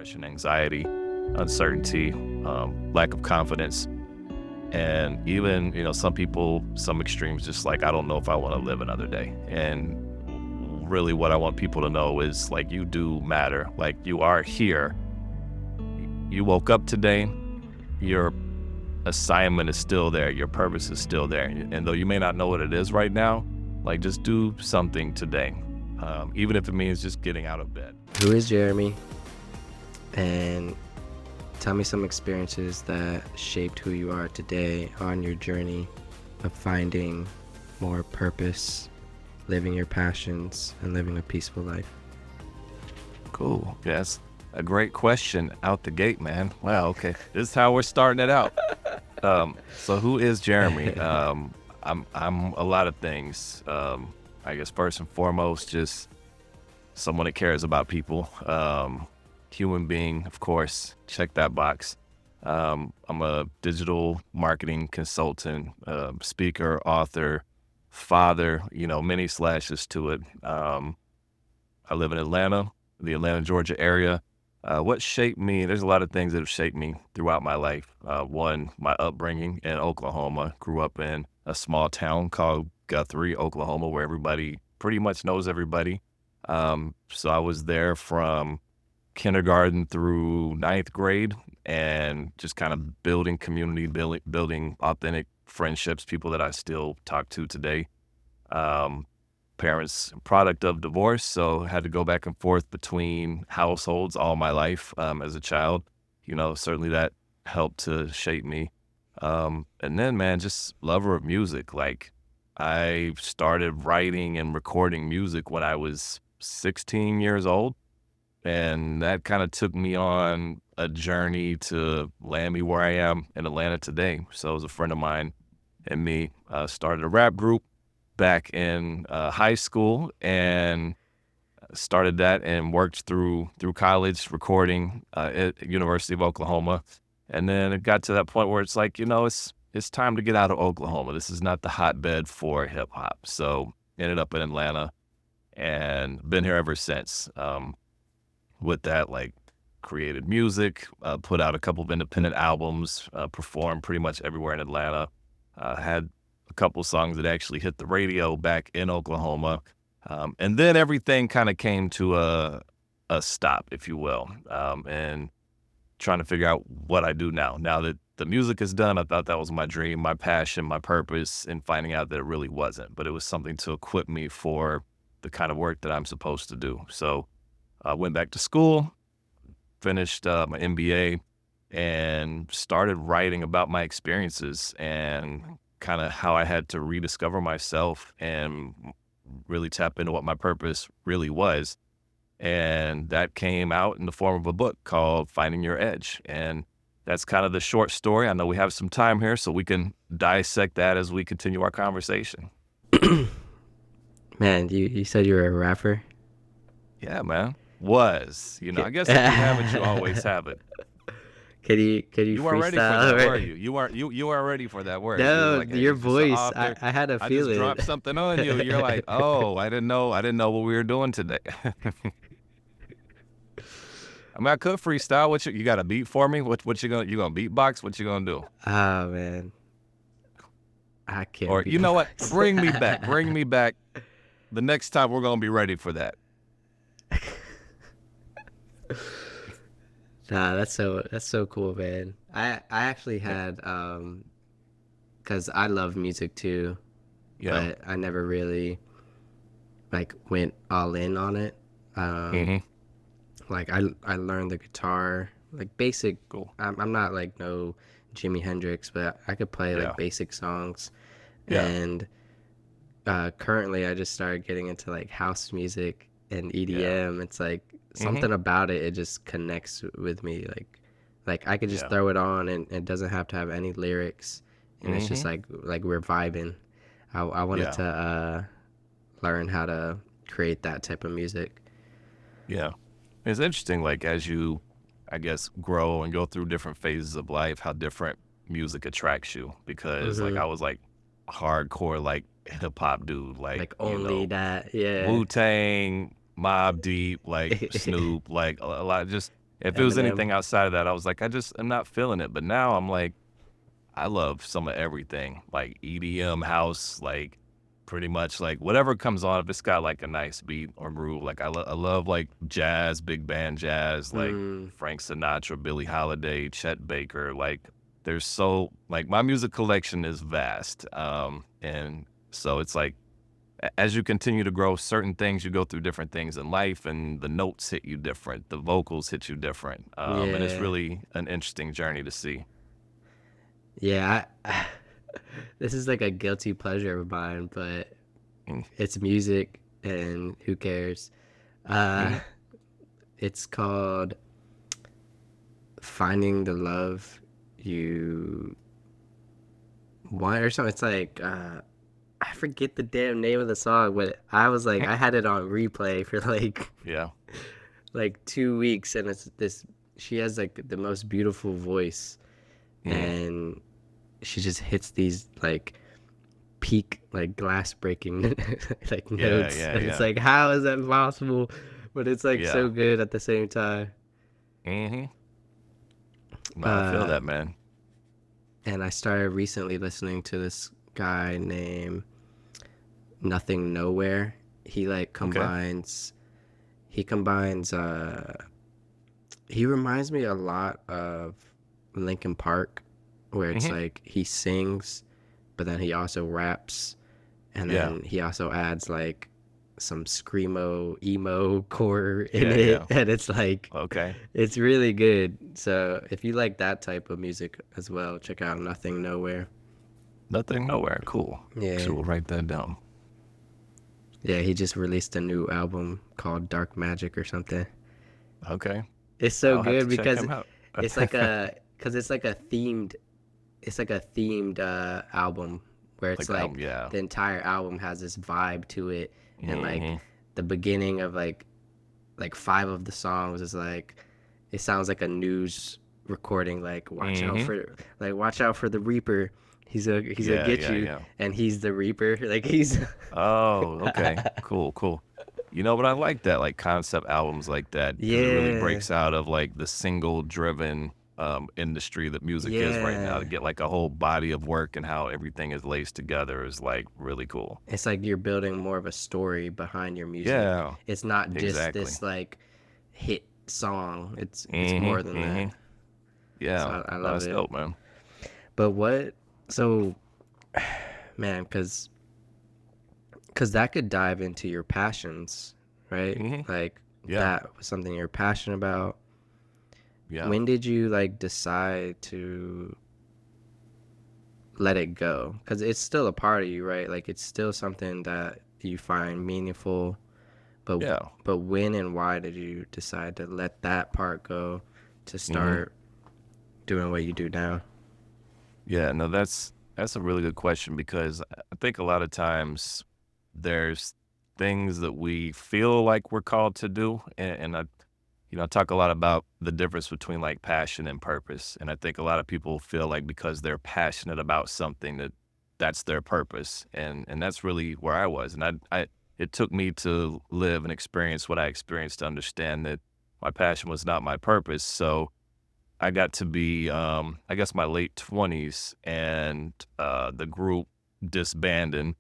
depression, anxiety, uncertainty, lack of confidence. And even, some people, some extremes, just like, I don't know if I want to live another day. And really what I want people to know is like, you do matter. Like, you are here. You woke up today, your assignment is still there. Your purpose is still there. And though you may not know what it is right now, like, just do something today. Even if it means just getting out of bed. Who is Jeremy? And tell me some experiences that shaped who you are today on your journey of finding more purpose, living your passions, and living a peaceful life. Cool. Yes. A great question out the gate, man. Wow. Okay. This is how we're starting it out. So who is Jeremy? I'm a lot of things. I guess first and foremost, just someone that cares about people. Human being, of course, check that box. I'm a digital marketing consultant, speaker, author, father, many slashes to it. I live in Atlanta, the Atlanta, Georgia area. What shaped me, there's a lot of things that have shaped me throughout my life. One, my upbringing in Oklahoma. Grew up in a small town called Guthrie, Oklahoma, where everybody pretty much knows everybody. So I was there from kindergarten through ninth grade, and just kind of building community, building authentic friendships, people that I still talk to today. Parents, product of divorce, so had to go back and forth between households all my life as a child. Certainly that helped to shape me. And then, man, just lover of music. Like, I started writing and recording music when I was 16 years old. And that kind of took me on a journey to land me where I am in Atlanta today. So it was a friend of mine and me started a rap group back in high school, and started that and worked through college recording at University of Oklahoma. And then it got to that point where it's like, it's time to get out of Oklahoma. This is not the hotbed for hip hop. So ended up in Atlanta and been here ever since. With that, like, created music, put out a couple of independent albums, performed pretty much everywhere in Atlanta. Had a couple songs that actually hit the radio back in Oklahoma. And then everything kind of came to a stop, if you will, and trying to figure out what I do now. Now that the music is done, I thought that was my dream, my passion, my purpose, and finding out that it really wasn't. But it was something to equip me for the kind of work that I'm supposed to do. So I went back to school, finished my MBA, and started writing about my experiences and kind of how I had to rediscover myself and really tap into what my purpose really was. And that came out in the form of a book called Finding Your Edge. And that's kind of the short story. I know we have some time here, so we can dissect that as we continue our conversation. Man, you said you were a rapper? Yeah, man. I guess if you have it, you always have it. Could you You weren't ready for freestyle? that, were you? You weren't ready for that word. You were No, like, hey, your he's just an voice. author. I had a I just feeling. dropped something on you. You're like, oh, I didn't know what we were doing today. I mean, I could freestyle. You got a beat for me? What you gonna beatbox? What you gonna do? Oh man, I can't. Or you know what? Bring me back. Bring me back. The next time we're gonna be ready for that. Nah, that's so cool, man. I actually had because I love music too, Yeah. but I never really like went all in on it. Like I learned the guitar, like basic. Cool. I'm not like no Jimi Hendrix, but I could play like basic songs. Yeah. And currently I just started getting into like house music and EDM. It's like something about it just connects with me. Like I could just throw it on and it doesn't have to have any lyrics, and it's just like we're vibing. I wanted to learn how to create that type of music. Yeah. It's interesting, like, as you, I guess, grow and go through different phases of life, how different music attracts you. Because, like, I was, like, hardcore, like, hip-hop dude. Like only that, yeah. Wu-Tang, Mobb Deep, like, Snoop, like, a lot, just, If it was Eminem. anything outside of that, I was like, I'm not feeling it. But now I'm like, I love some of everything, like EDM, house, like pretty much like whatever comes on. If it's got like a nice beat or groove, like I love like jazz, big band jazz, like Mm, Frank Sinatra, Billie Holiday, Chet Baker. Like there's so like my music collection is vast, and so it's like as you continue to grow, certain things you go through different things in life, and the notes hit you different, the vocals hit you different, and it's yeah. really an interesting journey to see. Yeah, this is like a guilty pleasure of mine, but Mm, it's music and who cares? Uh, mhm. it's called Finding the Love You Want or something. It's like, I forget the damn name of the song, but I was like, I had it on replay for Yeah. like 2 weeks, and it's this. She has like the most beautiful voice, Mm. and she just hits these like peak like glass breaking like Yeah, notes, yeah, and it's yeah. like how is that possible, but it's like Yeah. so good at the same time. Mhm. No, I feel uh that, man. and I started recently listening to this guy named Nothing Nowhere. He like Okay. combines he reminds me a lot of Linkin Park, where it's Mhm. like he sings but then he also raps, and Yeah. then he also adds like some screamo emo core in Yeah, it, yeah. and it's like Okay. it's really good. So if you like that type of music as well, check out Nothing Nowhere. Nothing, nowhere. Cool. Yeah, Actually, we'll write that down. yeah, he just released a new album called Dark Magic or something. Okay. It's so I'll have to good check because him out. it's like a because it's like a themed album where it's Like the album, like yeah. the entire album has this vibe to it, and like Mhm. the beginning of like five of the songs is like it sounds like a news recording, like Mhm. watch out for the reaper, he's gonna Yeah, get yeah, you, yeah. and he's the reaper, like he's Oh, okay. Cool, cool. You know, but I like that, like, concept albums like that because it really yeah, breaks out of, like, the single driven, industry that music is right now. To yeah, get, like, a whole body of work and how everything is laced together is, like, really cool. it's like you're building more of a story behind your music. Yeah, It's not just exactly. this like hit song, it's more Mhm, than that. mhm. Yeah. So I No, love that's it. dope, man. But what so man, because that could dive into your passions, right? Mhm. Like Yeah, that was something you're passionate about. yeah. When did you like decide to let it go? Because it's still a part of you, right? Like it's still something that you find meaningful. But Yeah. when and why did you decide to let that part go to Mhm. start doing what you do now? Yeah, no, that's a really good question because I think a lot of times there's things that we feel like we're called to do, and I talk a lot about the difference between like passion and purpose, and I think a lot of people feel like because they're passionate about something that that's their purpose, and that's really where I was, and I it took me to live and experience what I experienced to understand that my passion was not my purpose, so I got to be, I guess, my late 20s and the group disbanded.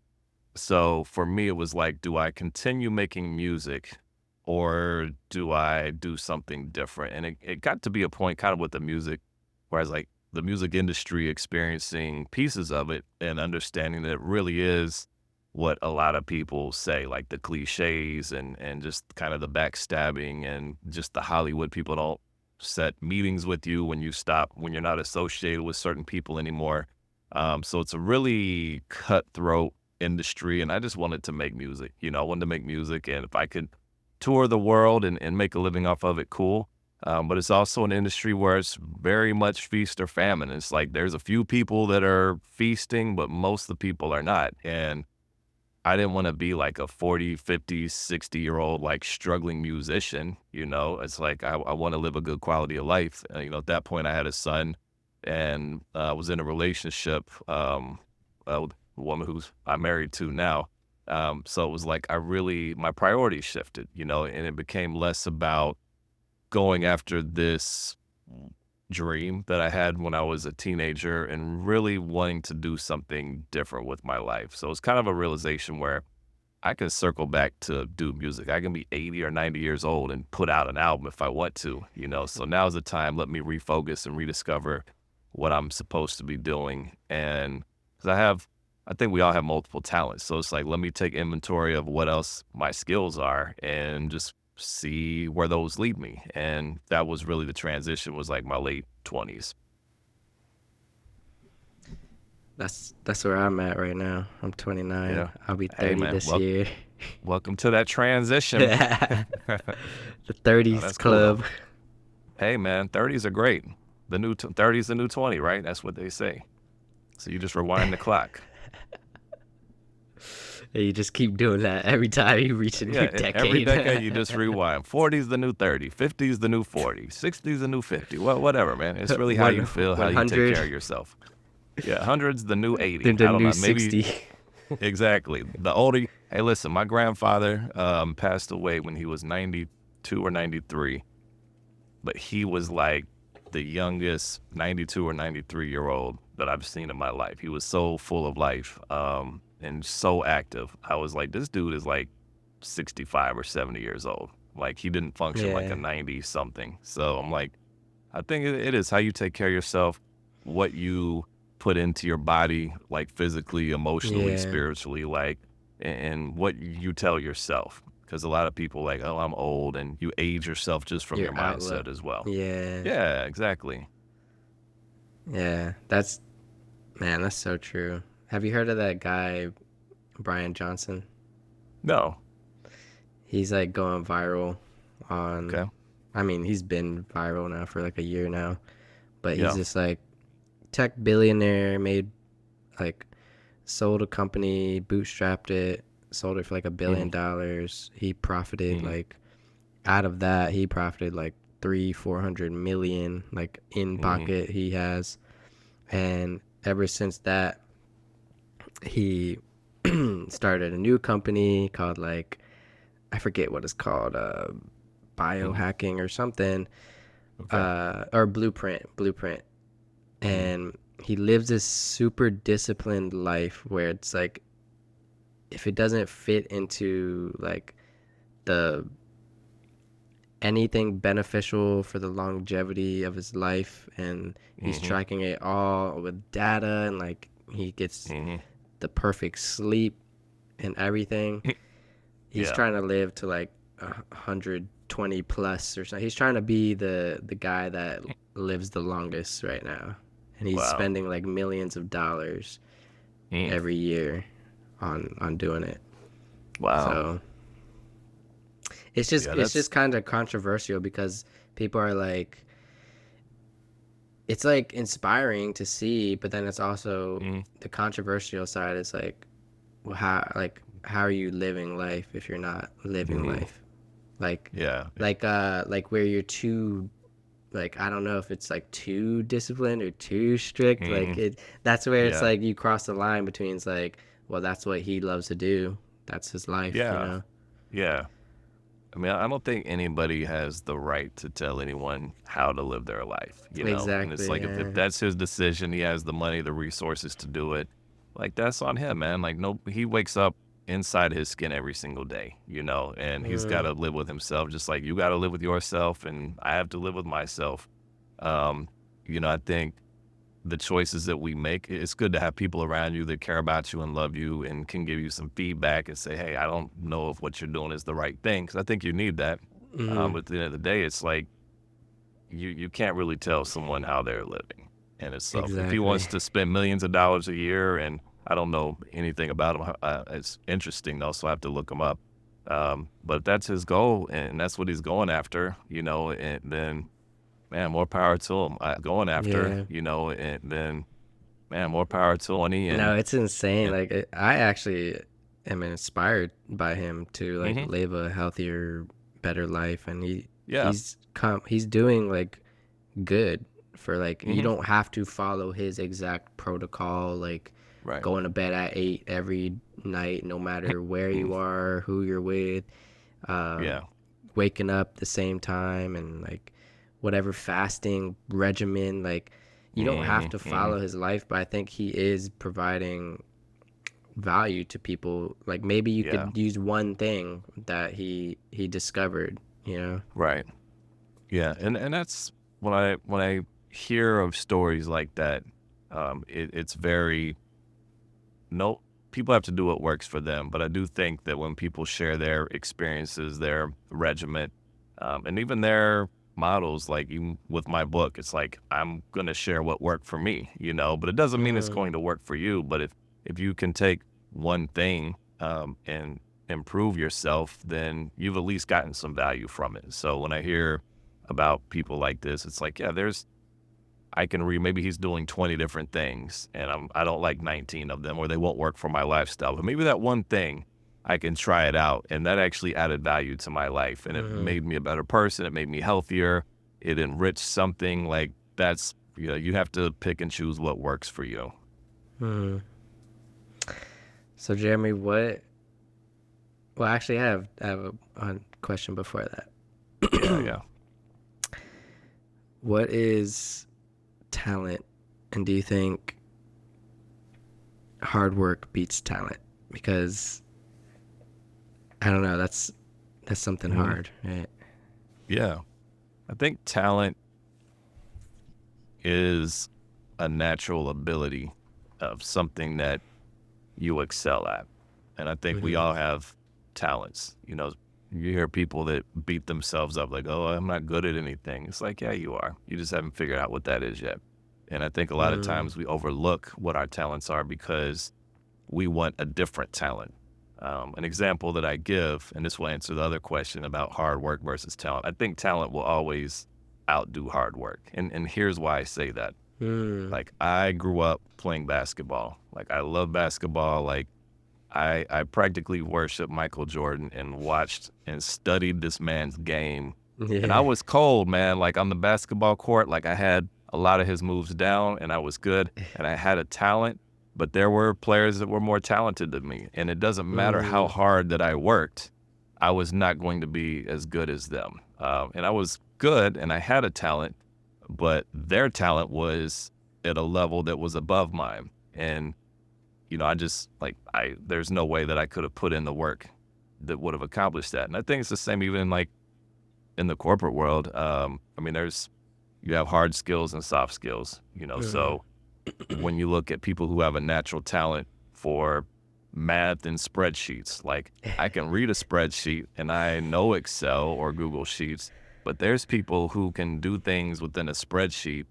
So for me, it was like, do I continue making music or do I do something different? And it got to be a point kind of with the music where I was like, the music industry experiencing pieces of it and understanding that it really is what a lot of people say, like the cliches and just kind of the backstabbing and just the Hollywood people don't set meetings with you when you're not associated with certain people anymore. So it's a really cutthroat industry, and I just wanted to make music. I wanted to make music, and if I could tour the world and make a living off of it, cool. But it's also an industry where it's very much feast or famine. It's like there's a few people that are feasting, but most of the people are not. And I didn't want to be like a 40, 50, 60-year-old, like struggling musician. It's like I want to live a good quality of life. At that point, I had a son and was in a relationship with a woman who's I'm married to now. So it was like my priorities shifted, and it became less about going after this dream that I had when I was a teenager and really wanting to do something different with my life. So it's kind of a realization where I can circle back to do music. I can be 80 or 90 years old and put out an album if I want to, you know. So now's the time. Let me refocus and rediscover what I'm supposed to be doing. And because I think we all have multiple talents. So it's like, let me take inventory of what else my skills are and just see where those lead me. And that was really the transition, was like my late 20s. That's where I'm at right now. I'm 29. Yeah. I'll be Hey, 30 man, this year. welcome to that transition. The Oh, 30s that's cool club. though. Hey, man, 30s are great. The new 30's the new 20, right? That's what they say. So you just rewind the clock. And you just keep doing that every time you reach a new Yeah, every decade. decade you just rewind. 40's the new 30, 50's the new 40, 60's the new 50. Well, whatever, man. It's really how you feel, how you take 100. care of yourself. Yeah, hundreds the new 80. Then the I don't new know. Maybe 60. exactly. The older. Hey, listen, my grandfather passed away when he was 92 or 93, but he was like the youngest 92 or 93-year-old that I've seen in my life. He was so full of life and so active. I was like, this dude is like 65 or 70 years old. Like, he didn't function like a Yeah. 90 something. So I'm like, I think it is how you take care of yourself, what you put into your body, like physically, emotionally, Yeah. spiritually, like, and what you tell yourself. Because a lot of people like, oh, I'm old, and you age yourself just from Your your outlook. mindset as well. Yeah. Yeah, exactly. Yeah. That's so true. Have you heard of that guy, Brian Johnson? No. He's like going viral on, Okay. I mean, he's been viral now for like a year now, but he's Yeah. just like tech billionaire, made like sold a company, bootstrapped it, sold it for like $1 Hmm. billion. He profited Hmm. like out of that, he profited like 400 million like in Hmm. pocket he has. And ever since that, he started a new company called like, I forget what it's called, Hmm. biohacking or something, Okay. or blueprint. Hmm. And he lives this super disciplined life where it's like, if it doesn't fit into like the anything beneficial for the longevity of his life, and he's Hmm. tracking it all with data, and like he gets Hmm. the perfect sleep and everything. He's Yeah. trying to live to like 120 plus or something. He's trying to be the guy that lives the longest right now, and he's Wow. spending like millions of dollars Mm. every year on doing it. Wow. So it's just Yeah, it's that's. just kind of controversial because people are like, it's like inspiring to see, but then it's also Mm. the controversial side is like, well, how are you living life if you're not living Hmm. life? Like Yeah. like where you're too, like, I don't know if it's like too disciplined or too strict. Hmm. Like it that's where it's Yeah. like you cross the line between, it's like, well, that's what he loves to do. That's his life, you Yeah. know? Yeah. I mean, I don't think anybody has the right to tell anyone how to live their life, you know? And it's Exactly, like, if yeah. that's his decision, he has the money, the resources to do it. Like, that's on him, man. Like, no, he wakes up inside his skin every single day, you know, and he's got Mm, to live with himself, just like you got to live with yourself, and I have to live with myself. Um, I think the choices that we make, it's good to have people around you that care about you and love you and can give you some feedback and say, hey, I don't know if what you're doing is the right thing. Cause I think you need that. mm, But at the end of the day, it's like you can't really tell someone how they're living. And it's so if he exactly. wants to spend millions of dollars a year, and I don't know anything about him, it's interesting though, so I have to look him up. But that's his goal, and that's what he's going after, and then, man, more power to him. Going after, Yeah. and then, man, more power to Oni. No, And, it's insane. and Like I actually am inspired by him to like hmm live a healthier, better life, and yeah, he's doing like good for, like, you hmm don't have to follow his exact protocol, like right, going to bed at 8 every night, no matter where mm, you are, who you're with. yeah, waking up the same time and like whatever fasting regimen, like you don't have Mhm, to mhm. follow his life, but I think he is providing value to people. Like maybe you Yeah, could use one thing that he discovered, you know. right. Yeah, and that's when I hear of stories like that, it's very no people have to do what works for them, but I do think that when people share their experiences, their regiment, and even their models, like even with my book, it's like I'm gonna share what worked for me, but it doesn't mean it's Mm, going to work for you. But if you can take one thing and improve yourself, then you've at least gotten some value from it. So when I hear about people like this, it's like, yeah, I can read, maybe he's doing 20 different things and I don't like 19 of them or they won't work for my lifestyle. But maybe that one thing I can try it out. And that actually added value to my life. And it mm, made me a better person. It made me healthier. It enriched something like that's, you have to pick and choose what works for you. mm. So Jeremy, what? Well, actually, I have a question before Yeah. that. Yeah. What is talent, and do you think hard work beats talent? Because I don't know. That's something Mhm. hard, right? Yeah. I think talent is a natural ability of something that you excel at. And I think we Mm-hmm. all have talents. You hear people that beat themselves up like, oh, I'm not good at anything. It's like, yeah, you are. You just haven't figured out what that is yet. And I think a lot of Mm, times we overlook what our talents are because we want a different talent. An example that I give, and this will answer the other question about hard work versus talent. I think talent will always outdo hard work. And here's why I say that. mm, Like I grew up playing basketball. Like I love basketball. Like I practically worshiped Michael Jordan and watched and studied this man's game. And I yeah. was cold, man. Like on the basketball court, like I had a lot of his moves down and I was good and I had a talent, but there were players that were more talented than me. And it doesn't matter how Mm, hard that I worked, I was not going to be as good as them. And I was good and I had a talent, but their talent was at a level that was above mine. And I just like there's no way that I could have put in the work that would have accomplished that. And I think it's the same even like in the corporate world. I mean, you have hard skills and soft skills, mm. so when you look at people who have a natural talent for math and spreadsheets, like I can read a spreadsheet and I know Excel or Google Sheets, but there's people who can do things within a spreadsheet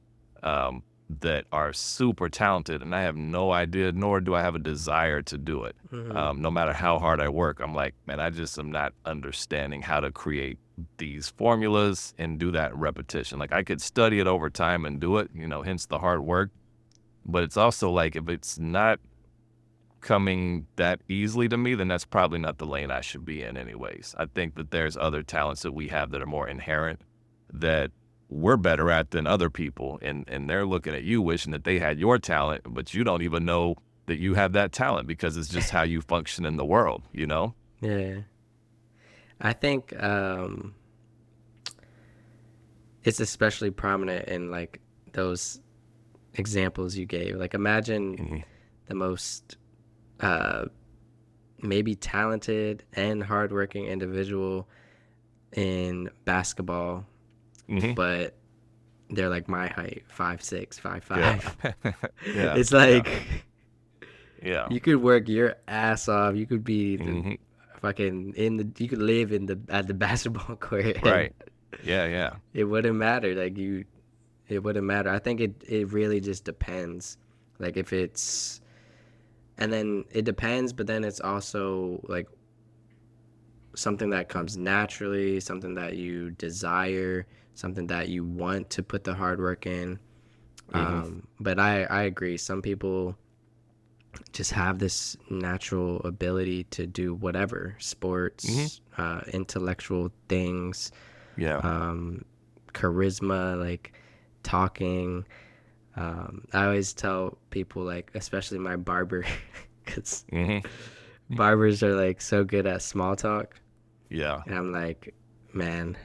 that are super talented, and I have no idea, nor do I have a desire to do it. Mm-hmm. No matter how hard I work, I'm like, man, I just am not understanding how to create these formulas and do that repetition. Like I could study it over time and do it, hence the hard work. But it's also like if it's not coming that easily to me, then that's probably not the lane I should be in anyways. I think that there's other talents that we have that are more inherent that we're better at than other people. And they're looking at you wishing that they had your talent, but you don't even know that you have that talent because it's just how you function in the world, you know? Yeah. I think it's especially prominent in like those examples you gave. Like imagine Hmm. the most uh, maybe talented and hardworking individual in basketball, Hmm. but they're like my height, 5'6", Yeah. 5'5". Yeah. It's Yeah. like Yeah. you could work your ass off. You could be the Hmm. fucking in the. You could live in the at the basketball court, and Right. Yeah. Yeah. it wouldn't matter. Like you, it wouldn't matter. I think it really just depends. Like if it's, and then it depends, but then it's also like something that comes naturally, something that you desire, something that you want to put the hard work in. Hmm. But I agree. Some people just have this natural ability to do whatever Hmm. sports, intellectual things, Yeah. um, charisma, like talking. I always tell people, like, especially my barber, because Hmm. barbers are like so good at small talk. Yeah. And I'm like, man,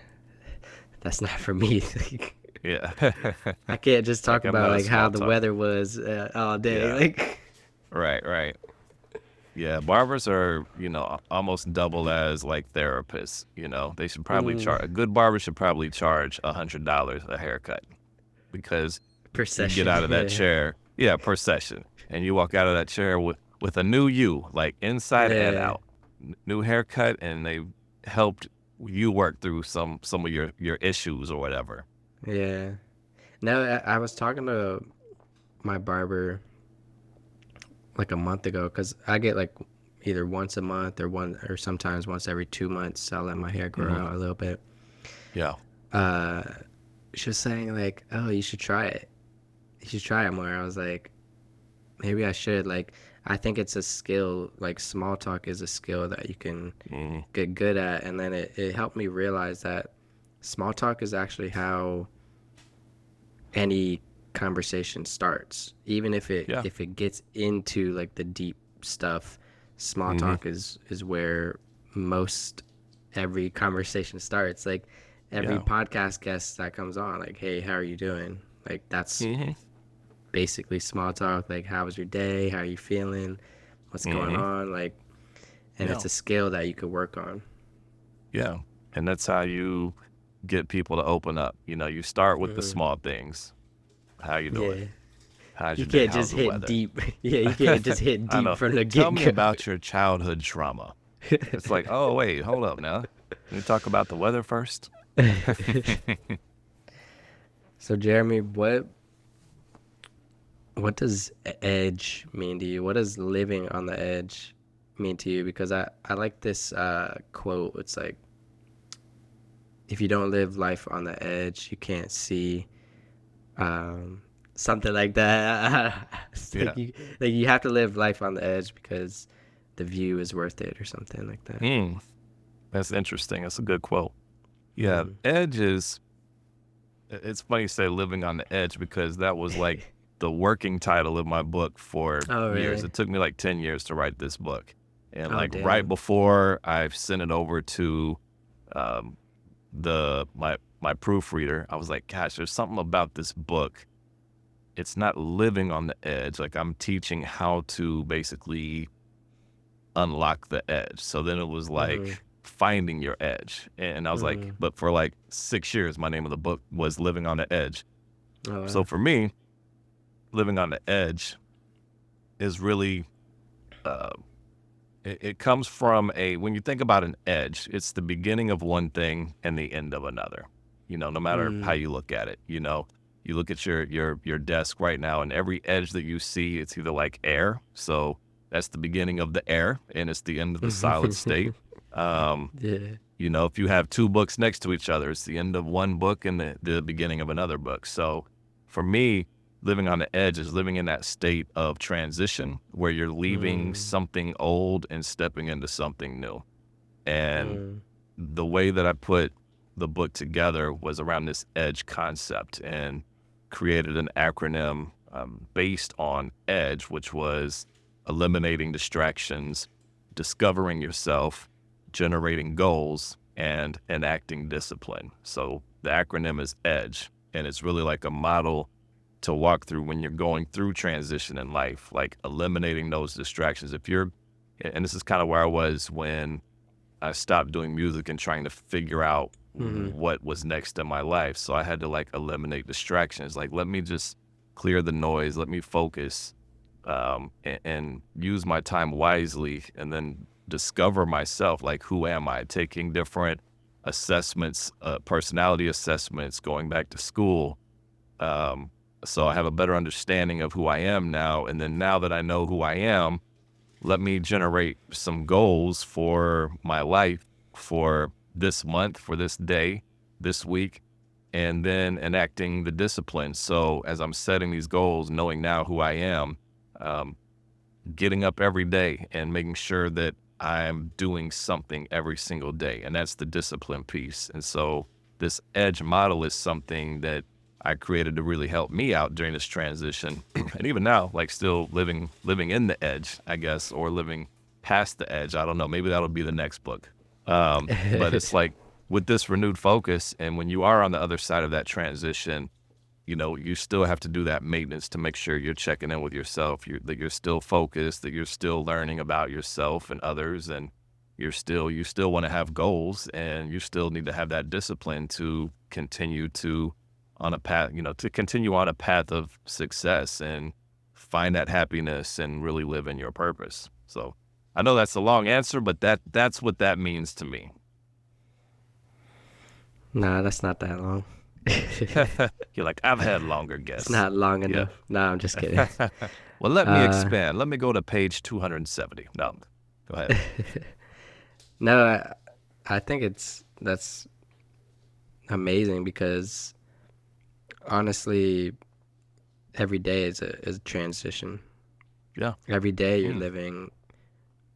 that's not for me. Like, Yeah. I can't just talk Like, I'm about not a like how small the talker. weather was all day. Yeah. Like, Right, right. Yeah, barbers are, almost double as like therapists. They should probably mm, charge, a good barber should probably charge $100 a haircut because per you get session. out of that Yeah, chair, yeah, per session, and you walk out of that chair with a new you, like inside and yeah, out, new haircut, and they helped you work through some of your issues or whatever. yeah. No, I was talking to my barber like a month ago because I get like either once a month or sometimes once every 2 months. So I let my hair grow Hmm. out a little bit. Yeah. Uh, she was saying like, "Oh, you should try it. You should try it more." I was like, "Maybe I should." Like, I think it's a skill. Like, small talk is a skill that you can Hmm. get good at, and then it helped me realize that small talk is actually how any conversation starts. Even Yeah. if it gets into like the deep stuff, small Hmm. talk is where most every conversation starts. Like every Yeah. podcast guest that comes on, like, hey, how are you doing? Like that's Hmm. basically small talk. Like, how was your day? How are you feeling? What's going Hmm. on? Like, and Yeah. it's a skill that you could work on. Yeah. And that's how you get people to open up. You start with the Hmm. small things. How you doing? Yeah, How's you your day? can't How's just the hit weather? deep. Yeah, you can't just hit I deep know. from the Tell get me go. about your childhood trauma. It's like, oh wait, hold up now. Can we talk about the weather first? So Jeremy, what does edge mean to you? What does living on the edge mean to you? Because I like this quote. It's like if you don't live life on the edge, you can't see um, something like that. It's Yeah. like you have to live life on the edge because the view is worth it or something like that. Hmm. That's interesting. That's a good quote. Yeah. Mm. Edge is, it's funny you say living on the edge because that was like the working title of my book for Oh years. really? It took me like 10 years to write this book. And Oh like right damn. before I've sent it over to um, my proofreader, I was like, gosh, there's something about this book. It's not living on the edge. Like I'm teaching how to basically unlock the edge. So then it was Mhm. like finding your edge. And I was like, Mhm. but for like 6 years, my name of the book was Living on the Edge. Oh So wow. for me, living on the edge is really, uh, it comes from when you think about an edge, it's the beginning of one thing and the end of another. No matter how Mm. you look at it, you look at your desk right now, and every edge that you see, it's either like air. So that's the beginning of the air, and it's the end of the solid state. Um, Yeah. if you have two books next to each other, it's the end of one book and the beginning of another book. So for me, living on the edge is living in that state of transition where you're leaving Mm. something old and stepping into something new. And Mm. the way that I put the book together was around this edge concept and created an acronym based on edge, which was eliminating distractions, discovering yourself, generating goals, and enacting discipline. So the acronym is EDGE, and it's really like a model to walk through when you're going through transition in life, like eliminating those distractions. And this is kind of where I was when I stopped doing music and trying to figure out Mhm. what was next in my life. So I had to like eliminate distractions. Like, let me just clear the noise, let me focus, and use my time wisely, and then discover myself. Like, who am I? Taking different assessments, personality assessments, going back to school. Um, so I have a better understanding of who I am now. And then now that I know who I am, let me generate some goals for my life for this month, for this day, this week, and then enacting the discipline. So as I'm setting these goals, knowing now who I am, um, getting up every day and making sure that I'm doing something every single day. And that's the discipline piece. And so this edge model is something that I created to really help me out during this transition. And even now, like still living in the edge, I guess, or living past the edge. I don't know. Maybe that'll be the next book. But it's like with this renewed focus, and when you are on the other side of that transition, you still have to do that maintenance to make sure you're checking in with yourself, that you're still focused, that you're still learning about yourself and others, and you still want to have goals, and you still need to have that discipline to continue to on a path, to continue on a path of success and find that happiness and really live in your purpose. So I know that's a long answer, but that's what that means to me. Nah, that's not that long. You're like, I've had longer It's guests. not long Yeah. enough. Nah, I'm just kidding. Well, let me Uh, expand. Let me go to page 270. No, go ahead. no, I think that's amazing because honestly, every day is a transition. Yeah. Every day you're Mm. living,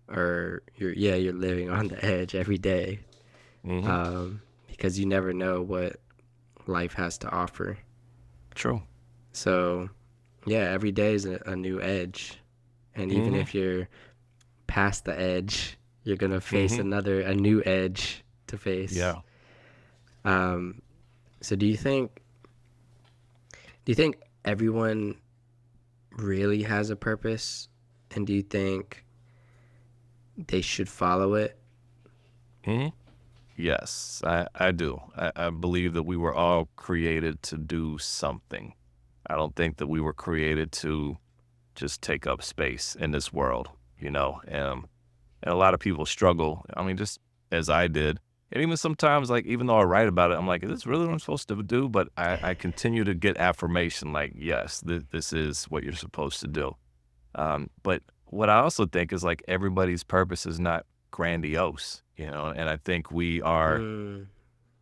or you're living on the edge every day, Hmm. because you never know what life has to offer. True. So yeah, every day is a new edge, and even Hmm. if you're past the edge, you're gonna face Hmm. a new edge to face. Yeah. Um, so do you think everyone really has a purpose, and do you think they should follow it? Hmm. Yes, I do. I believe that we were all created to do something. I don't think that we were created to just take up space in this world, and a lot of people struggle. I mean, just as I did. And even sometimes, like, even though I write about it, I'm like, is this really what I'm supposed to do? But I continue to get affirmation, like, yes, this is what you're supposed to do. But what I also think is like everybody's purpose is not grandiose, and I think we are Mm,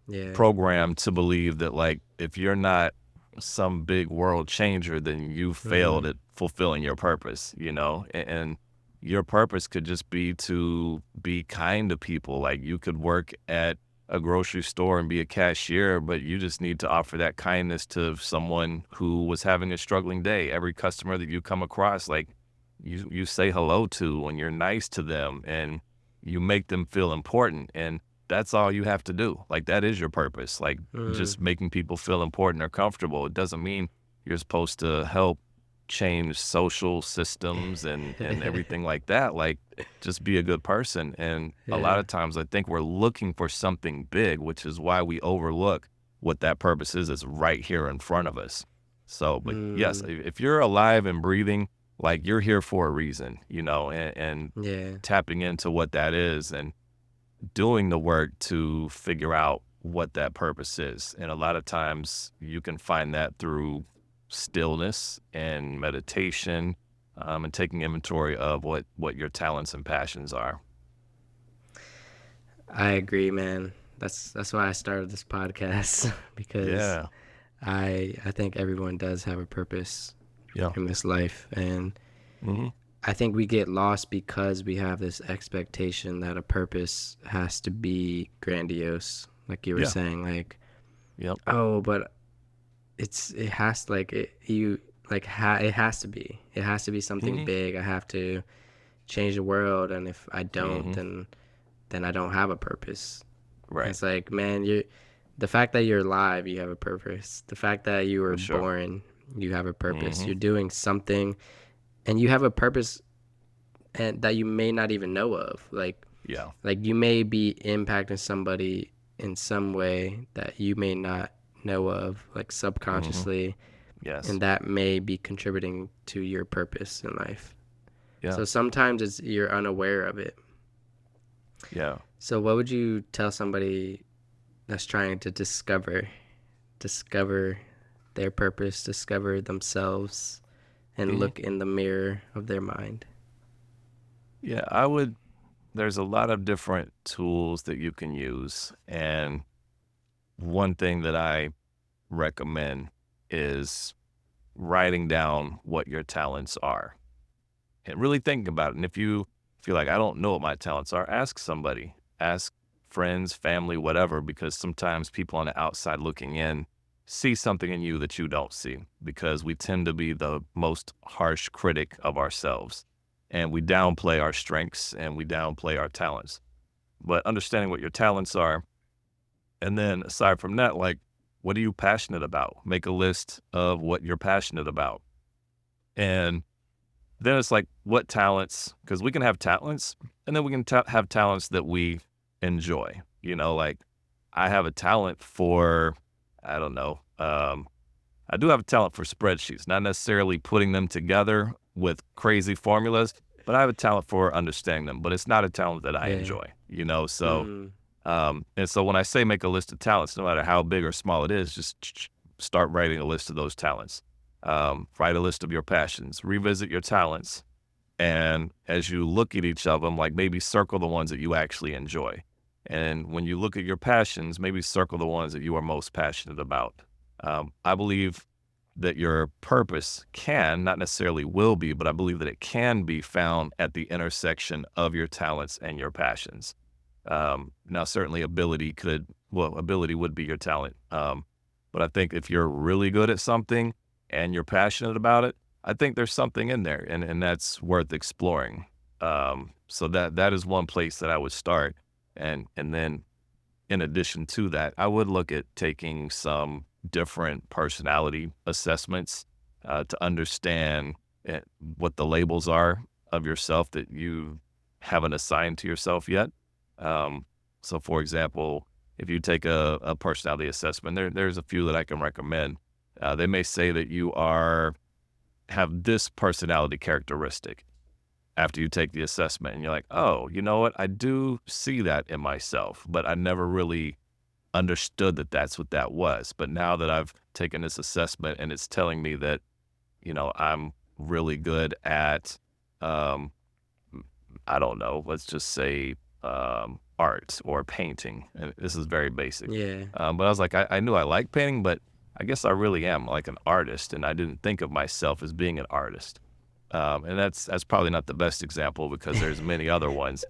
yeah. programmed to believe that, like, if you're not some big world changer, then you failed Mm-hmm. at fulfilling your purpose, and your purpose could just be to be kind to people. Like, you could work at a grocery store and be a cashier, but you just need to offer that kindness to someone who was having a struggling day. Every customer that you come across, like, you say hello to, and you're nice to them, and you make them feel important. And that's all you have to do. Like, that is your purpose. Like, Mm. just making people feel important or comfortable. It doesn't mean you're supposed to help change social systems and everything like that. Like, just be a good person. And a lot Yeah. of times I think we're looking for something big, which is why we overlook what that purpose is. It's right here in front of us. So, but yes, Mm. if you're alive and breathing, like, you're here for a reason, and Yeah. tapping into what that is and doing the work to figure out what that purpose is. And a lot of times you can find that through stillness and meditation, and taking inventory of what your talents and passions are. I agree, man. That's why I started this podcast because Yeah. I think everyone does have a purpose Yeah. in this life, and Hmm. I think we get lost because we have this expectation that a purpose has to be grandiose, like you were Yeah. saying, like, Yep. oh, but it has like it has to be, something Hmm. big. I have to change the world, and if I don't, Hmm. then I don't have a purpose. And Right. it's like, man, the fact that you're alive, you have a purpose. The fact that you were For sure. born, you have a purpose. Hmm. You're doing something, and you have a purpose, and that you may not even know of. Yeah. Like you may be impacting somebody in some way that you may not know of, like Hmm. subconsciously, Yes. and that may be contributing to your purpose in life. Yeah. So sometimes you're unaware of it. Yeah. So what would you tell somebody that's trying to discover their purpose, discover themselves, and Hmm. look in the mirror of their mind? Yeah. There's a lot of different tools that you can use. And one thing that I recommend is writing down what your talents are and really thinking about it. And if you feel like, I don't know what my talents are, ask somebody, ask friends, family, whatever, because sometimes people on the outside looking in see something in you that you don't see, because we tend to be the most harsh critic of ourselves, and we downplay our strengths and we downplay our talents. But understanding what your talents are And then aside from that, like, what are you passionate about? Make a list of what you're passionate about. And then it's like, what talents? Because we can have talents, and then we can have talents that we enjoy. Like I have a talent for, I don't know, I do have a talent for spreadsheets, not necessarily putting them together with crazy formulas, but I have a talent for understanding them. But it's not a talent that I Yeah. enjoy. So Mm-hmm. and so when I say make a list of talents, no matter how big or small it is, just start writing a list of those talents. Write a list of your passions, revisit your talents. And as you look at each of them, like maybe circle the ones that you actually enjoy. And when you look at your passions, maybe circle the ones that you are most passionate about. I believe that your purpose can, not necessarily will be, but I believe that it can be found at the intersection of your talents and your passions. Now, certainly ability would be your talent. But I think if you're really good at something and you're passionate about it, I think there's something in there, and that's worth exploring. So that is one place that I would start, and then in addition to that, I would look at taking some different personality assessments to understand what the labels are of yourself that you haven't assigned to yourself yet. Um, so, for example, if you take a personality assessment, there's a few that I can recommend. They may say that you have this personality characteristic after you take the assessment, and you're like, oh, you know what? I do see that in myself, but I never really understood that that's what that was. But now that I've taken this assessment and it's telling me that, I'm really good at, um, I don't know, let's just say art or painting. And this is very basic. Yeah. But I was like, I knew I liked painting, but I guess I really am like an artist. And I didn't think of myself as being an artist. And that's probably not the best example because there's many other ones.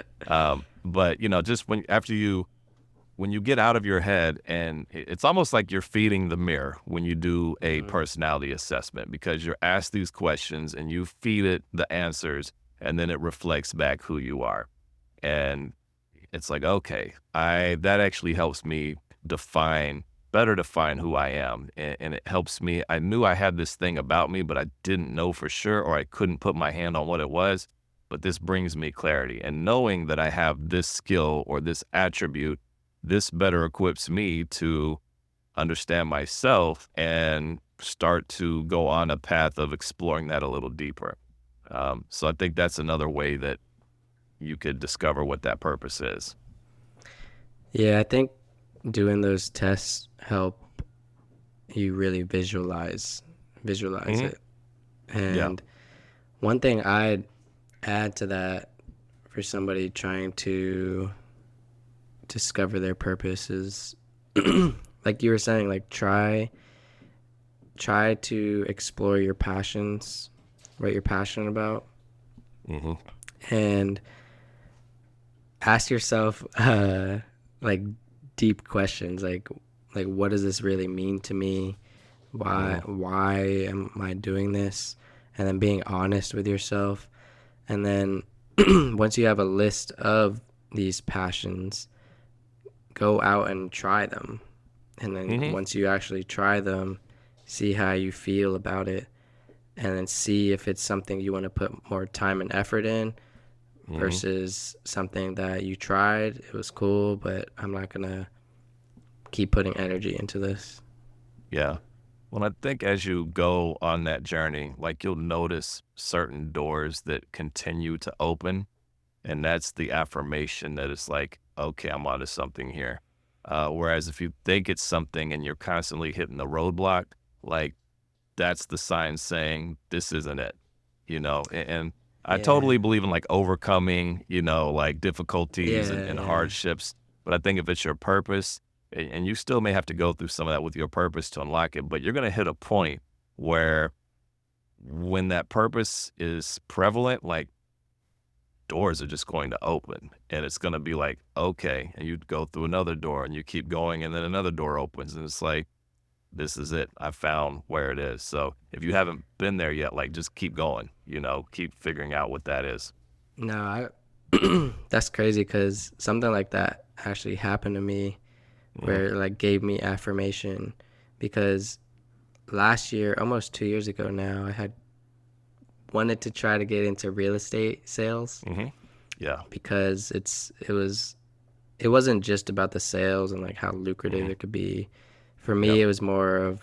But just when you get out of your head, and it's almost like you're feeding the mirror when you do a Mm-hmm. personality assessment, because you're asked these questions and you feed it the answers, and then it reflects back who you are. And it's like, okay, I that actually helps me define who I am. And it helps me. I knew I had this thing about me, but I didn't know for sure, or I couldn't put my hand on what it was. But this brings me clarity. And knowing that I have this skill or this attribute, this better equips me to understand myself and start to go on a path of exploring that a little deeper. So I think that's another way that you could discover what that purpose is. Yeah, I think doing those tests help you really visualize Hmm. it. Yeah. And one thing I'd add to that for somebody trying to discover their purpose is like you were saying, like try to explore your passions, what you're passionate about, Hmm. and ask yourself like deep questions like what does this really mean to me? Hmm. Why am I doing this? And then being honest with yourself. And then once you have a list of these passions, go out and try them. And then Hmm. once you actually try them, see how you feel about it. And then see if it's something you want to put more time and effort in Hmm. versus something that you tried. It was cool, but I'm not going to keep putting energy into this. Yeah. Well, I think as you go on that journey, like you'll notice certain doors that continue to open. And that's the affirmation that it's like, okay, I'm onto something here. Whereas if you think it's something and you're constantly hitting the roadblock, like that's the sign saying this isn't it. And I Yeah. totally believe in like overcoming, like difficulties and, Yeah, and yeah. hardships. But I think if it's your purpose, and you still may have to go through some of that with your purpose to unlock it, but you're going to hit a point where when that purpose is prevalent, like doors are just going to open, and it's going to be like, okay. And you go through another door and you keep going, and then another door opens, and it's like, this is it. I found where it is. So if you haven't been there yet, like just keep going, keep figuring out what that is. No, I that's crazy because something like that actually happened to me Mhm. where it like gave me affirmation because last year, almost 2 years ago now, I had wanted to try to get into real estate sales Mhm. Yeah. because it wasn't just about the sales and like how lucrative Mhm. it could be. For me, Yep. it was more of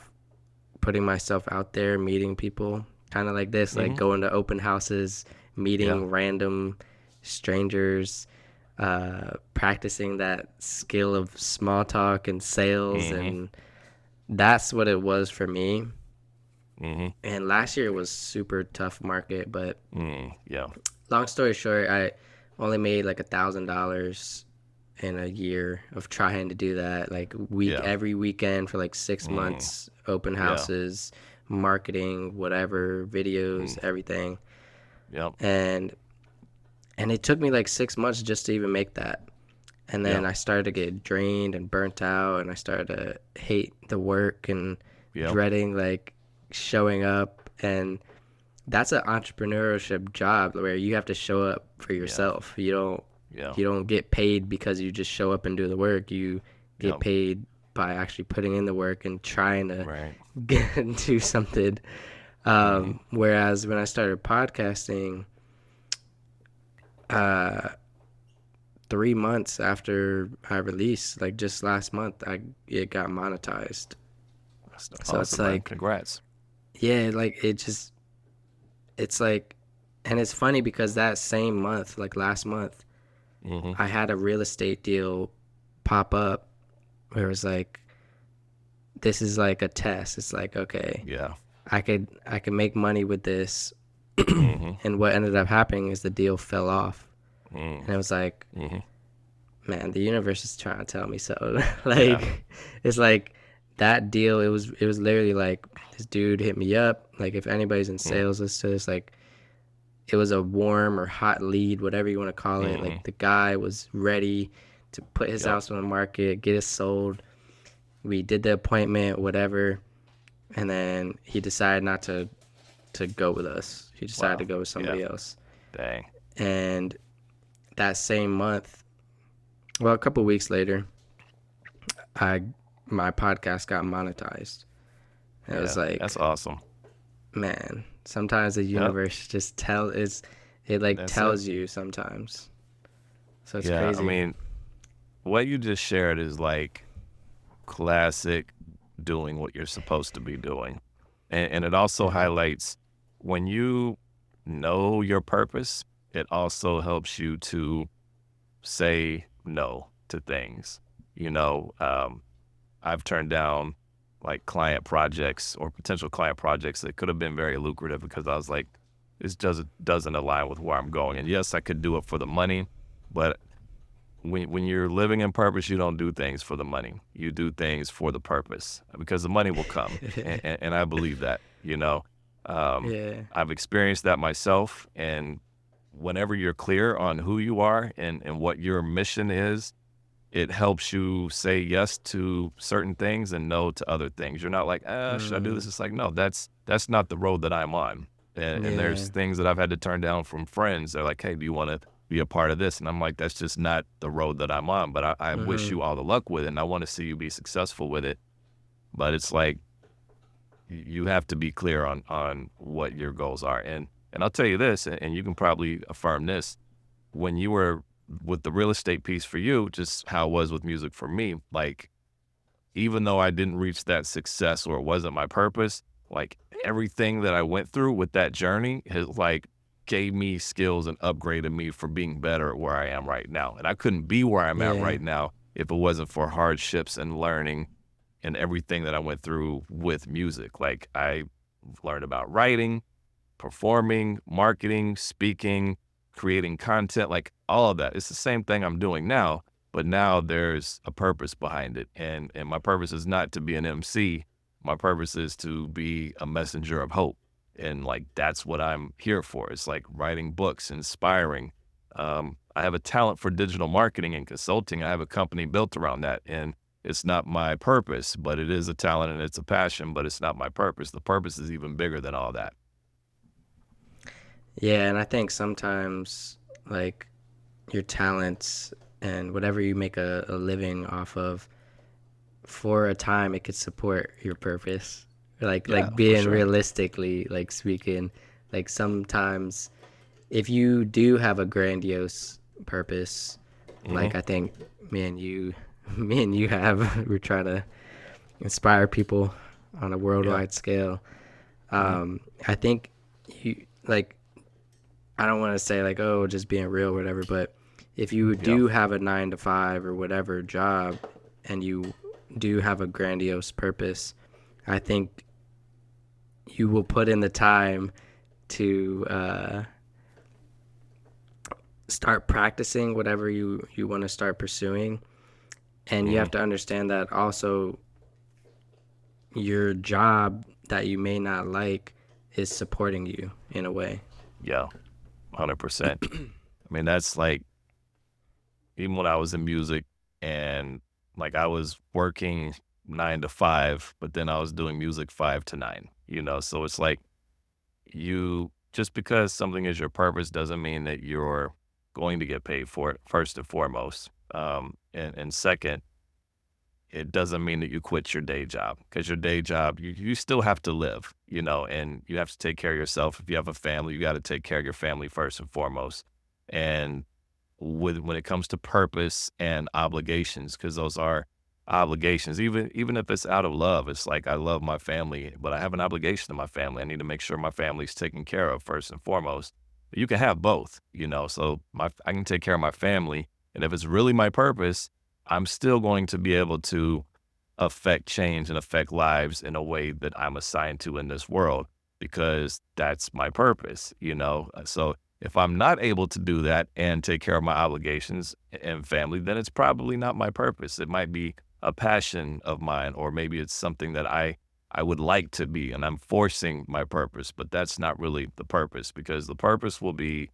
putting myself out there, meeting people, kind of like this, like Mhm. going to open houses, Yeah. meeting random strangers, practicing that skill of small talk and sales. Mhm. And that's what it was for me. Mhm. And last year was super tough market, but Yeah. long story short, I only made like $1,000 in a year of trying to do that. Like Yeah. every weekend for like six Mm. months, open Yeah. houses, marketing, whatever, videos, Mm. everything. Yep. And it took me like 6 months just to even make that. And then Yeah. I started to get drained and burnt out, and I started to hate the work and Yep. dreading like showing up. And that's an entrepreneurship job where you have to show up for Yeah. yourself. Yeah. You don't get paid because you just show up and do the work. You get Yep. paid by actually putting in the work and trying to Right. do something. Mhm. Whereas when I started podcasting, uh, 3 months after I released, like just last month, I it got monetized. That's So it's awesome, man. like, Congrats. yeah, like it's like, and it's funny because that same month, like last month, Mhm. I had a real estate deal pop up where it was like, this is like a test. It's like, okay, Yeah. I could make money with this. Mhm. And what ended up happening is the deal fell off. Mm. And it was like, Mhm. man, the universe is trying to tell me so. Yeah. Like, it's like that deal, it was literally like this dude hit me up. Like if anybody's in Mm. sales listen to this, like it was a warm or hot lead, whatever you want to call it. Like Mhm. the guy was ready to put his Yep. house on the market, get it sold. We did the appointment, whatever, and then he decided not to go with us. He decided to Wow. go with Yeah. somebody else. Dang. And that same month, well, a couple weeks later, I my podcast got monetized. And it was Yeah. That's like, awesome. man, sometimes the Yep. universe just it like That's it. tells you sometimes. So it's Yeah. I crazy. mean, what you just shared is like classic doing what you're supposed to be doing. And it also Hmm. highlights when you know your purpose, it also helps you to say no to things. You know, I've turned down like client projects or potential client projects that could have been very lucrative because I was like, this doesn't align with where I'm going. And yes, I could do it for the money, but when you're living in purpose, you don't do things for the money. You do things for the purpose because the money will come, and I believe that. You know, um, Yeah. I've experienced that myself, and whenever you're clear on who you are and what your mission is, it helps you say yes to certain things and no to other things. You're not like, should I do this? Mm, It's like, no, that's not the road that I'm on. And there's yeah. things that I've had to turn down from friends. They're like, hey, do you want to be a part of this? And I'm like, that's just not the road that I'm on. But I wish Hmm. you all the luck with it, and I want to see you be successful with it. But it's like you have to be clear on what your goals are. And I'll tell you this, and you can probably affirm this when you were with the real estate piece for you, just how it was with music for me, like even though I didn't reach that success or it wasn't my purpose, like everything that I went through with that journey has like gave me skills and upgraded me for being better at where I am right now. And I couldn't be where I'm at Yeah. right now if it wasn't for hardships and learning and everything that I went through with music. Like I learned about writing, performing, marketing, speaking, creating content, like all of that. It's the same thing I'm doing now, but now there's a purpose behind it. And my purpose is not to be an MC. My purpose is to be a messenger of hope. And like that's what I'm here for. It's like writing books, inspiring. I have a talent for digital marketing and consulting. I have a company built around that. And it's not my purpose, but it is a talent and it's a passion, but it's not my purpose. The purpose is even bigger than all that. Yeah. And I think sometimes, like, your talents and whatever you make a living off of, for a time it could support your purpose. Yeah, for Being sure. realistically, like speaking, like sometimes if you do have a grandiose purpose, Hmm. like I think me and you me and you have, we're trying to inspire people on a Yeah. worldwide scale. Hmm. I think you like, I don't want to say like, oh, just being real or whatever, but if you Yeah. do have a 9 to 5 or whatever job and you do have a grandiose purpose, I think you will put in the time to start practicing whatever you want to start pursuing. And you Hmm. have to understand that also your job that you may not like is supporting you in a way. Yeah. 100%. I mean, that's like even when I was in music and like I was working 9 to 5, but then I was doing music 5 to 9, you know? So it's like you just because something is your purpose doesn't mean that you're going to get paid for it, first and foremost. And second, it doesn't mean that you quit your day job because your day job, you still have to live, you know, and you have to take care of yourself. If you have a family, you got to take care of your family first and foremost. And when it comes to purpose and obligations, because those are obligations, even if it's out of love, it's like I love my family, but I have an obligation to my family. I need to make sure my family's taken care of first and foremost. You can have both, you know. So I can take care of my family, and if it's really my purpose, I'm still going to be able to affect change and affect lives in a way that I'm assigned to in this world because that's my purpose, you know? So if I'm not able to do that and take care of my obligations and family, then it's probably not my purpose. It might be a passion of mine, or maybe it's something that I would like to be, and I'm forcing my purpose, but that's not really the purpose because the purpose will be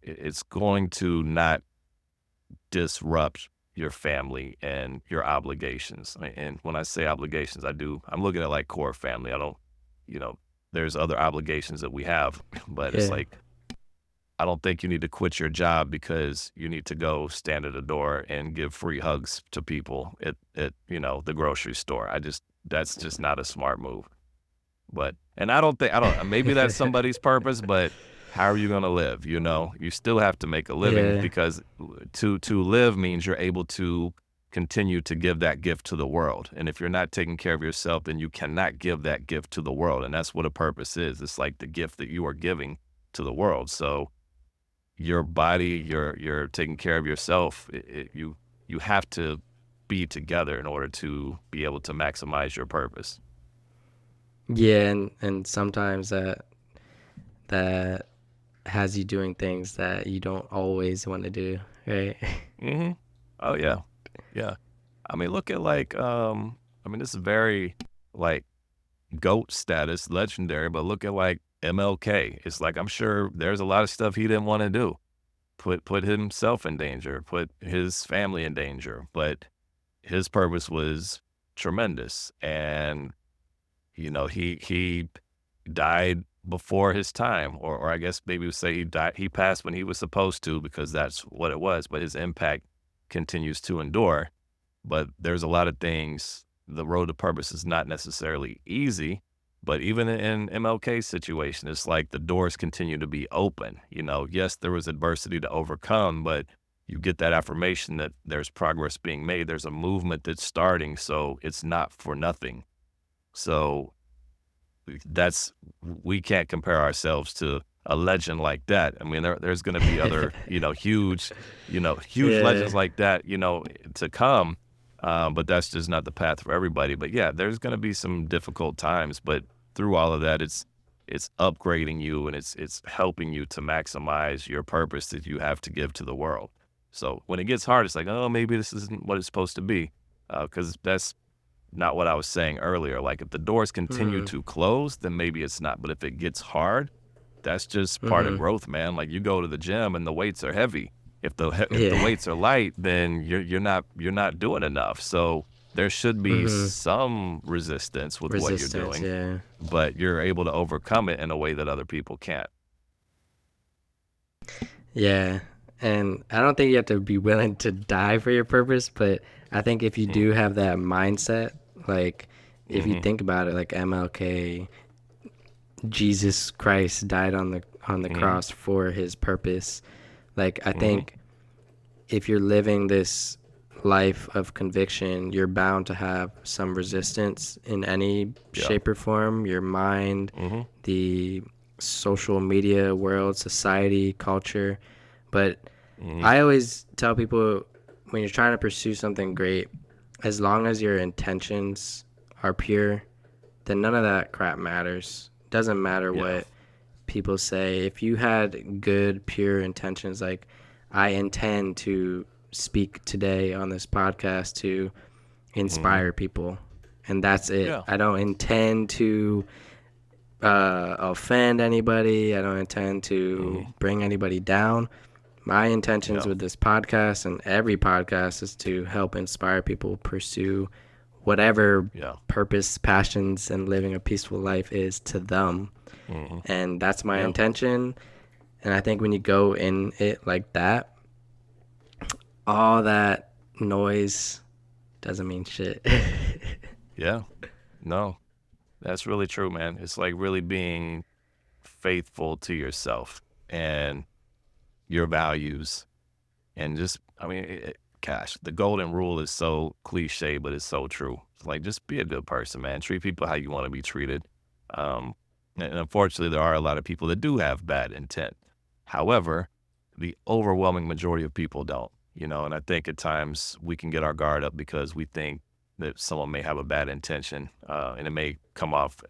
it's going to not disrupt your family and your obligations. And when I say obligations, I'm looking at like core family. I don't, you know, there's other obligations that we have, but it's Yeah. like, I don't think you need to quit your job because you need to go stand at a door and give free hugs to people you know, the grocery store. That's just not a smart move. But and I don't maybe that's somebody's purpose, but how are you gonna live, you know? You still have to make a living Yeah. because to live means you're able to continue to give that gift to the world. And if you're not taking care of yourself, then you cannot give that gift to the world. And that's what a purpose is. It's like the gift that you are giving to the world. So your body, you're taking care of yourself. You have to be together in order to be able to maximize your purpose. Yeah, and sometimes that has you doing things that you don't always want to do, right? Hmm. Oh yeah. Yeah. I mean, look at like, I mean, this is very like GOAT status, legendary, but look at like MLK. It's like I'm sure there's a lot of stuff he didn't want to do. Put himself in danger, put his family in danger, but his purpose was tremendous. And, you know, he died before his time, or I guess maybe we say he passed when he was supposed to because that's what it was, but his impact continues to endure. But there's a lot of things. The road to purpose is not necessarily easy, but even in MLK's situation, it's like the doors continue to be open. You know, yes, there was adversity to overcome, but you get that affirmation that there's progress being made. There's a movement that's starting, so it's not for nothing. So that's we can't compare ourselves to a legend like that. I mean, there's going to be other, huge Yeah. legends like that, to come. But that's just not the path for everybody. But yeah, there's going to be some difficult times, but through all of that, it's upgrading you and it's helping you to maximize your purpose that you have to give to the world. So when it gets hard, it's like, oh, maybe this isn't what it's supposed to be, because that's not what I was saying earlier. Like if the doors continue Mhm. to close, then maybe it's not. But if it gets hard, that's just part of Mhm. growth, man. Like you go to the gym and the weights are heavy. If the Yeah. weights are light, then you're not doing enough. So there should be Mhm. some resistance with what you're Resistance, doing, yeah. but you're able to overcome it in a way that other people can't. Yeah. And I don't think you have to be willing to die for your purpose, but I think if you Mm, do have that mindset, like if you mhm, think about it, like MLK, Jesus Christ died on the mhm, cross for his purpose. Like I mhm. think if you're living this life of conviction, you're bound to have some resistance in any Yeah. shape or form. Your mind, Mhm, the social media world, society, culture. But mhm. I always tell people when you're trying to pursue something great, as long as your intentions are pure, then none of that crap matters. Doesn't matter Yeah. what people say. If you had good, pure intentions, like I intend to speak today on this podcast to Mhm. inspire people, and that's it. Yeah. I don't intend to offend anybody. I don't intend to Mhm. bring anybody down. My intentions Yeah. with this podcast and every podcast is to help inspire people pursue whatever Yeah. purpose, passions, and living a peaceful life is to them. Mhm. And that's my Yeah. intention. And I think when you go in it like that, all that noise doesn't mean shit. Yeah. No, that's really true, man. It's like really being faithful to yourself and your values and just, I mean, gosh, the golden rule is so cliche, but it's so true. It's like just be a good person, man. Treat people how you want to be treated. Um, and unfortunately, there are a lot of people that do have bad intent. However, the overwhelming majority of people don't, and I think at times we can get our guard up because we think that someone may have a bad intention and it may come off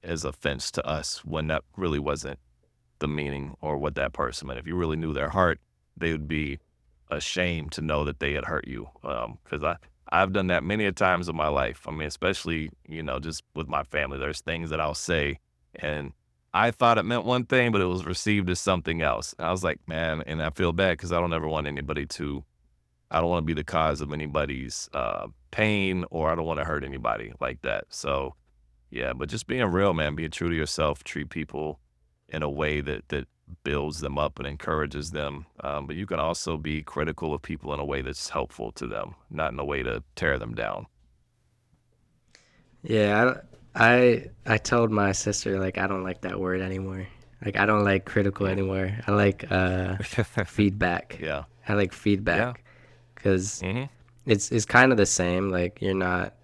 as offense to us when that really wasn't the meaning or what that person meant. If you really knew their heart, they would be ashamed to know that they had hurt you. Because I've done that many a times in my life. I mean, especially just with my family. There's things that I'll say, and I thought it meant one thing, but it was received as something else. And I was like, man, and I feel bad because I don't ever want anybody to. I don't want to be the cause of anybody's pain, or I don't want to hurt anybody like that. So yeah, but just being real, man, being true to yourself, treat people in a way that builds them up and encourages them. But you can also be critical of people in a way that's helpful to them, not in a way to tear them down. Yeah, I told my sister like I don't like that word anymore. Like I don't like critical Mm. anymore. I like feedback. Yeah, I like yeah, feedback because hmm, it's kind of the same. Like you're not.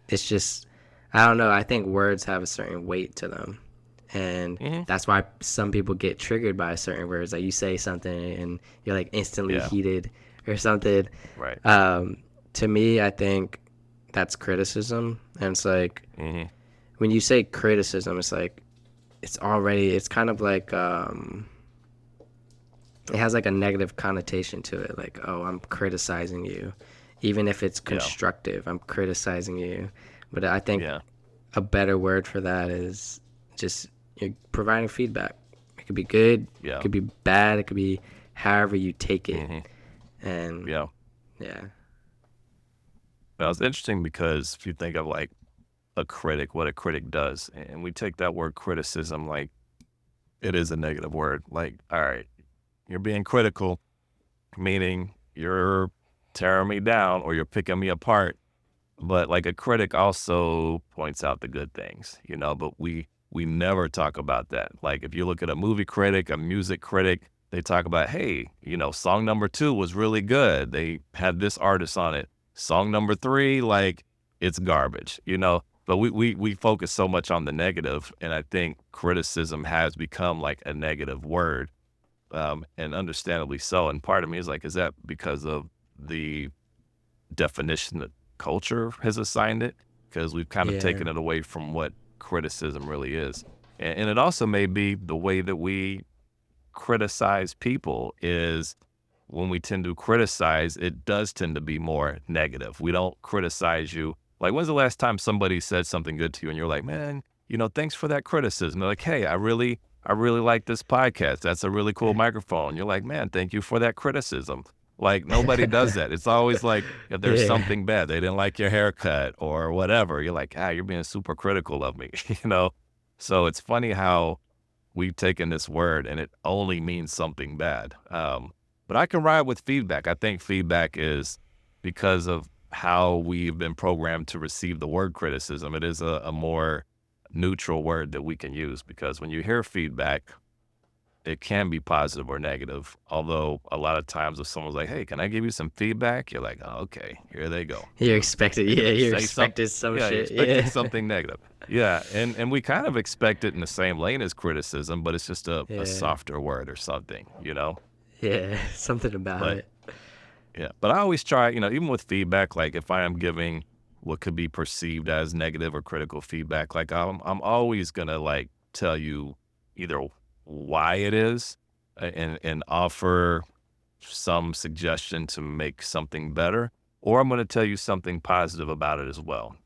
It's just I don't know. I think words have a certain weight to them, and hmm, that's why some people get triggered by certain words. Like you say something and you're like instantly yeah, heated or something. right, Um, to me, I think that's criticism, and it's like hmm, when you say criticism, it's like it's kind of like it has like a negative connotation to it. Like, oh, I'm criticizing you, even if it's yeah, constructive. I'm criticizing you, but I think yeah, a better word for that is just you're providing feedback. It could be good, it yeah, could be bad, it could be however you take it, hmm, and yeah. yeah, Now it's interesting because if you think of like a critic, what a critic does, and we take that word criticism like it is a negative word. Like, all right, you're being critical, meaning you're tearing me down or you're picking me apart. But like a critic also points out the good things, but we never talk about that. Like if you look at a movie critic, a music critic, they talk about, hey, song number 2 was really good. They had this artist on it. Song number 3, like it's garbage. But we focus so much on the negative, and I think criticism has become like a negative word, and understandably so. And part of me is like, is that because of the definition that culture has assigned it? Because we've kind of yeah, taken it away from what criticism really is. And it also may be the way that we criticize people is when we tend to criticize, it does tend to be more negative. We don't criticize you. Like, when's the last time somebody said something good to you and you're like, man, thanks for that criticism. They're like, hey, I really like this podcast. That's a really cool microphone. You're like, man, thank you for that criticism. Like, nobody does that. It's always like if there's yeah, something bad, they didn't like your haircut or whatever. You're like, you're being super critical of me, So it's funny how we've taken this word and it only means something bad. But I can ride with feedback. I think feedback is because of how we've been programmed to receive the word criticism. It is a more neutral word that we can use because when you hear feedback, it can be positive or negative. Although a lot of times if someone's like, "Hey, can I give you some feedback?" You're like, "Oh, okay, here they go. You're expected, They're yeah, gonna you're say something." expected some Yeah, you're shit, expecting yeah. something negative. Yeah, and we kind of expect it in the same lane as criticism, but it's just a Yeah, softer word or something, you know? yeah, something about But it. yeah, but I always try, even with feedback, like if I am giving what could be perceived as negative or critical feedback, like I'm always gonna like tell you either why it is and offer some suggestion to make something better, or I'm gonna tell you something positive about it as well.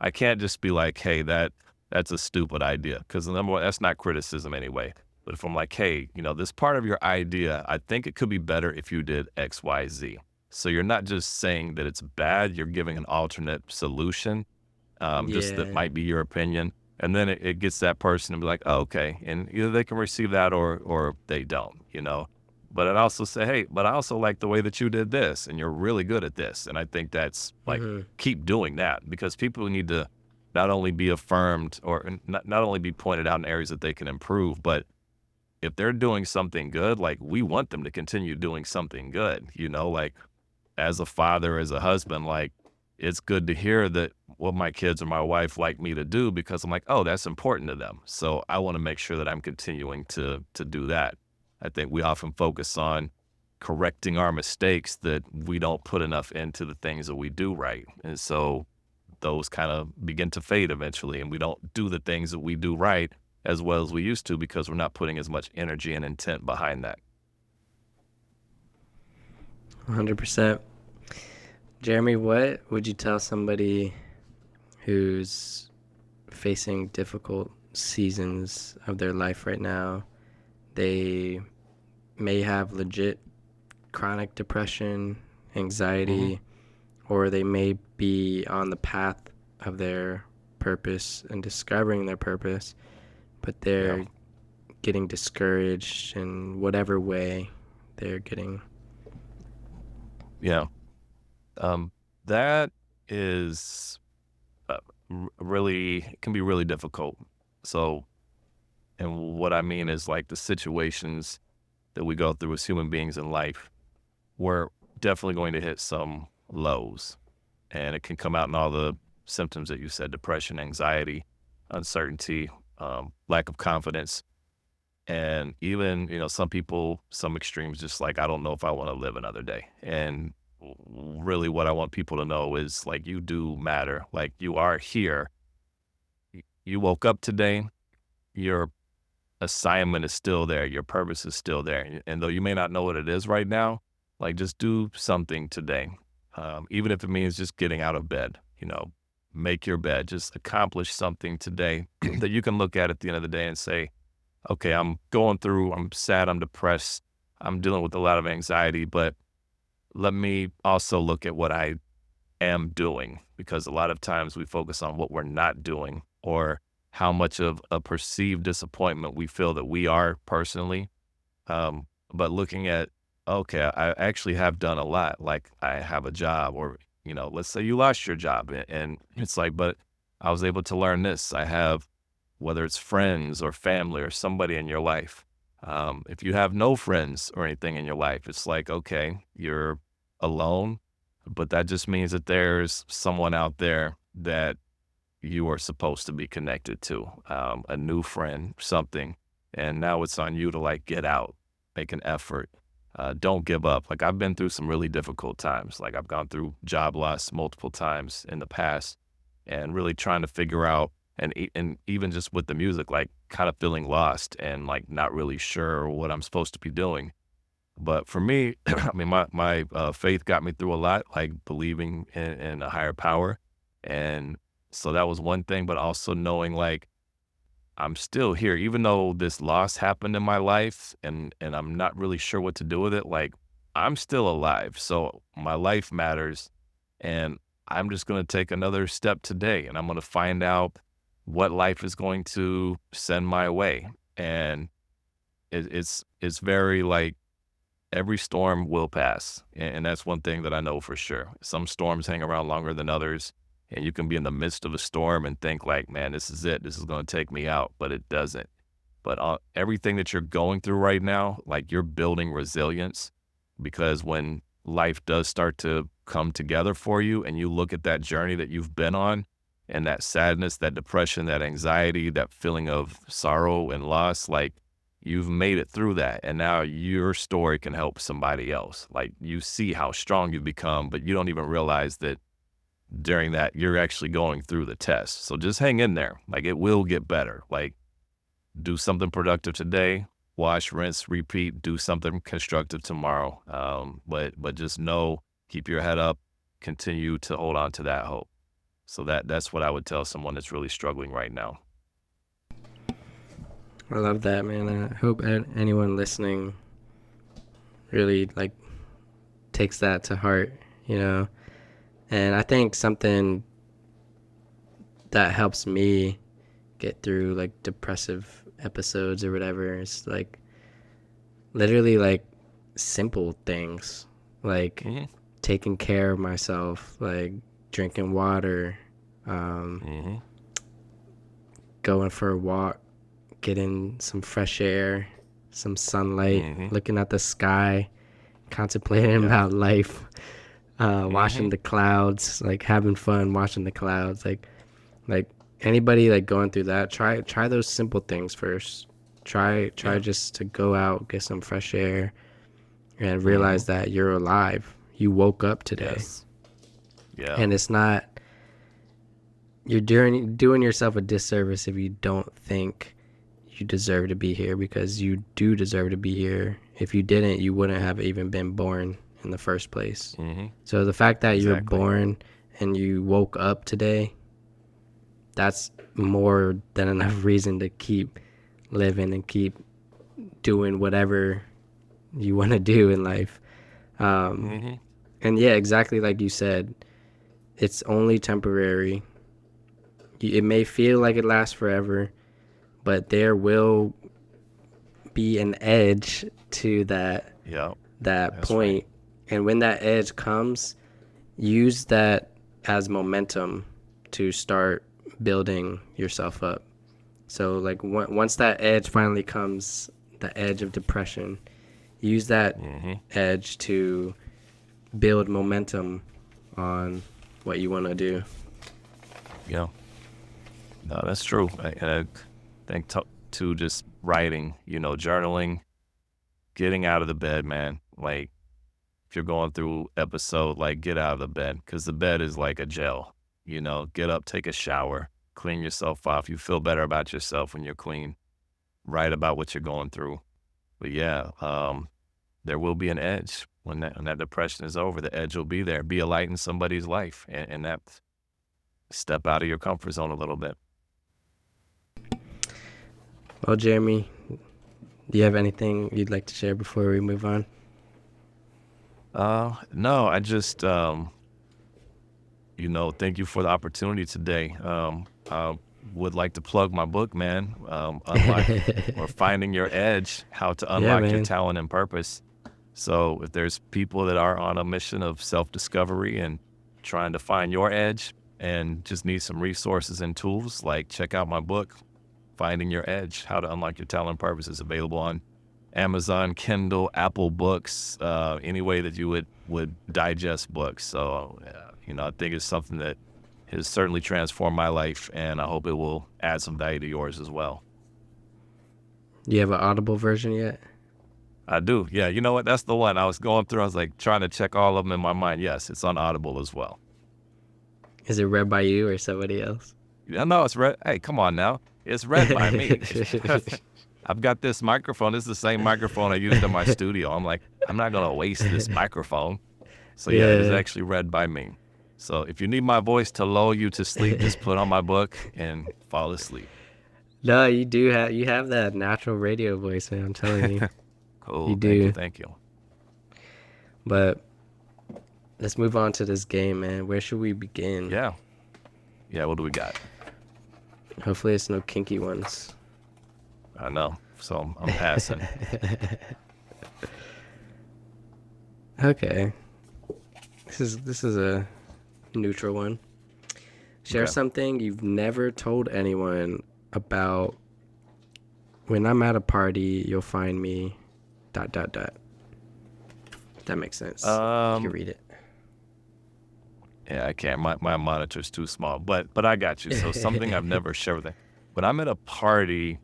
I can't just be like, hey, that's a stupid idea, because number one, that's not criticism anyway. But if I'm like, hey, this part of your idea, I think it could be better if you did X, Y, Z. So you're not just saying that it's bad, you're giving an alternate solution, just that Yeah. might be your opinion. And then it gets that person to be like, oh, okay. And either they can receive that or they don't. But it also say, hey, but I also like the way that you did this and you're really good at this. And I think that's like, Mhm. keep doing that because people need to not only be affirmed or not only be pointed out in areas that they can improve, but if they're doing something good, like we want them to continue doing something good, like as a father, as a husband, like it's good to hear that what my kids or my wife like me to do because I'm like, oh, that's important to them. So I want to make sure that I'm continuing to do that. I think we often focus on correcting our mistakes that we don't put enough into the things that we do right. And so those kind of begin to fade eventually and we don't do the things that we do right as well as we used to because we're not putting as much energy and intent behind that. 100%. Jeremy, what would you tell somebody who's facing difficult seasons of their life right now? They may have legit chronic depression, Hmm. anxiety, or they may be on the path of their purpose and discovering their purpose, but Yeah. they're getting discouraged in whatever way they're getting. Yeah. Um, that is really it can be really difficult. So, and what I mean is like the situations that we go through as human beings in life, we're definitely going to hit some lows, and it can come out in all the symptoms that you said: depression, anxiety, uncertainty, lack of confidence, and even some people, some extremes, just like I don't know if I want to live another day. And really, what I want people to know is like you do matter. Like you are here. You woke up today. Your assignment is still there. Your purpose is still there. And though you may not know what it is right now, like just do something today. Even if it means just getting out of bed, make your bed, just accomplish something today that you can look at the end of the day and say, okay, I'm going through, I'm sad, I'm depressed, I'm dealing with a lot of anxiety, but let me also look at what I am doing because a lot of times we focus on what we're not doing or how much of a perceived disappointment we feel that we are personally. But looking at, okay, I actually have done a lot. Like I have a job, or, let's say you lost your job and it's like, but I was able to learn this. I have, whether it's friends or family or somebody in your life. If you have no friends or anything in your life, it's like, okay, you're alone, but that just means that there's someone out there that you are supposed to be connected to, a new friend, something. And now it's on you to like get out, make an effort. Don't give up. Like I've been through some really difficult times. Like I've gone through job loss multiple times in the past and really trying to figure out and even just with the music, like kind of feeling lost and like not really sure what I'm supposed to be doing. But for me, I mean, my faith got me through a lot, like believing in a higher power, and so that was one thing. But also knowing like I'm still here, even though this loss happened in my life, and I'm not really sure what to do with it. Like I'm still alive, so my life matters, and I'm just gonna take another step today, and I'm gonna find out what life is going to send my way, and it's very like every storm will pass. And that's one thing that I know for sure. Some storms hang around longer than others. And you can be in the midst of a storm and think like, man, this is it. This is going to take me out. But it doesn't. But everything that you're going through right now, like you're building resilience because when life does start to come together for you and you look at that journey that you've been on and that sadness, that depression, that anxiety, that feeling of sorrow and loss, like you've made it through that. And now your story can help somebody else. Like you see how strong you've become, but you don't even realize that during that you're actually going through the test. So just hang in there. Like it will get better. Like do something productive today, wash, rinse, repeat, do something constructive tomorrow. But just know, keep your head up, continue to hold on to that hope. So that's what I would tell someone that's really struggling right now. I love that, man. I hope anyone listening really like takes that to heart, you know. And I think something that helps me get through like depressive episodes or whatever is like literally like simple things, like Mm-hmm. taking care of myself, like drinking water, um, Mm-hmm. going for a walk, getting some fresh air, some sunlight, Mm-hmm. looking at the sky, contemplating Yeah. about life, Mm-hmm. watching the clouds, like having fun watching the clouds. Like anybody like going through that, try those simple things first. Try Yeah. just to go out, get some fresh air, and Mm-hmm. realize that you're alive. You woke up today, Yes. Yeah. and it's not. You're doing yourself a disservice if you don't think you deserve to be here, because you do deserve to be here. If you didn't, you wouldn't have even been born in the first place. Mm-hmm. So the fact that you're Exactly. born and you woke up today, that's more than enough reason to keep living and keep doing whatever you want to do in life. Um, Mm-hmm. and yeah, exactly like you said, it's only temporary. It may feel like it lasts forever, but there will be an edge to Yeah. that That's right. point. And when that edge comes, use that as momentum to start building yourself up. So like once that edge finally comes, the edge of depression, use that Mm-hmm. edge to build momentum on what you want to do. Yeah. No, that's true. I think to just writing, journaling, getting out of the bed, man. Like if you're going through episode, like get out of the bed because the bed is like a jail. Get up, take a shower, clean yourself off. You feel better about yourself when you're clean. Write about what you're going through. But yeah, there will be an edge when that depression is over. The edge will be there. Be a light in somebody's life, and that step out of your comfort zone a little bit. Well, Jeremy, do you have anything you'd like to share before we move on? No, I just thank you for the opportunity today. I would like to plug my book, man. Unlock or Finding Your Edge: How to Yeah, Unlock Your man. Talent and Purpose. So, if there's people that are on a mission of self-discovery and trying to find your edge and just need some resources and tools, like check out my book, Finding Your Edge: How to Unlock Your Talent and Purpose. Is available on Amazon, Kindle, Apple Books, any way that you would digest books. So, I think it's something that has certainly transformed my life, and I hope it will add some value to yours as well. Do you have an Audible version yet? I do. Yeah, you know what? That's the one I was going through. I was like trying to check all of them in my mind. Yes, it's on Audible as well. Is it read by you or somebody else? Yeah, no, it's read. Hey, come on now. It's read by me. I've got this microphone. This is the same microphone I used in my studio. I'm like, I'm not going to waste this microphone. So yeah, it is Yeah. actually read by me. So if you need my voice to lull you to sleep, just put on my book and fall asleep. No, you have that natural radio voice, man. I'm telling you, you Cool. Thank you. do. Thank you. But let's move on to this game, man. Where should we begin? Yeah. Yeah. What do we got? Hopefully, it's no kinky ones. I know. So I'm passing. Okay. This is a neutral one. Share Okay. something you've never told anyone about. When I'm at a party, you'll find me. Dot dot dot. That makes sense. You can Um, read yeah, I can't. My monitor's too small, but I got you. So something I've it. never shared with it. When I'm at a party,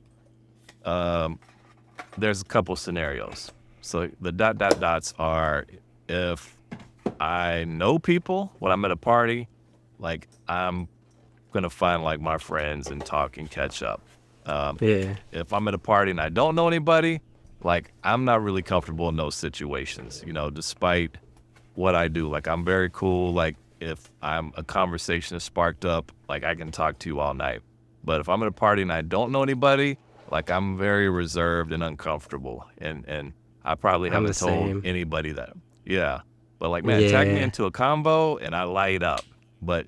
um, there's a couple scenarios. So the dots are if I know people when I'm at a party, like I'm gonna find like my friends and talk and catch up. Um, Yeah. if I'm at a party and I don't know anybody, like I'm not really comfortable in those situations, despite what I do. Like I'm very cool. Like if I'm a conversation is sparked up, like I can talk to you all night. But if I'm at a party and I don't know anybody, like I'm very reserved and uncomfortable. And I probably I'm the haven't told same. anybody that. Yeah. But like, man, tag me Yeah. into a combo and I light up. But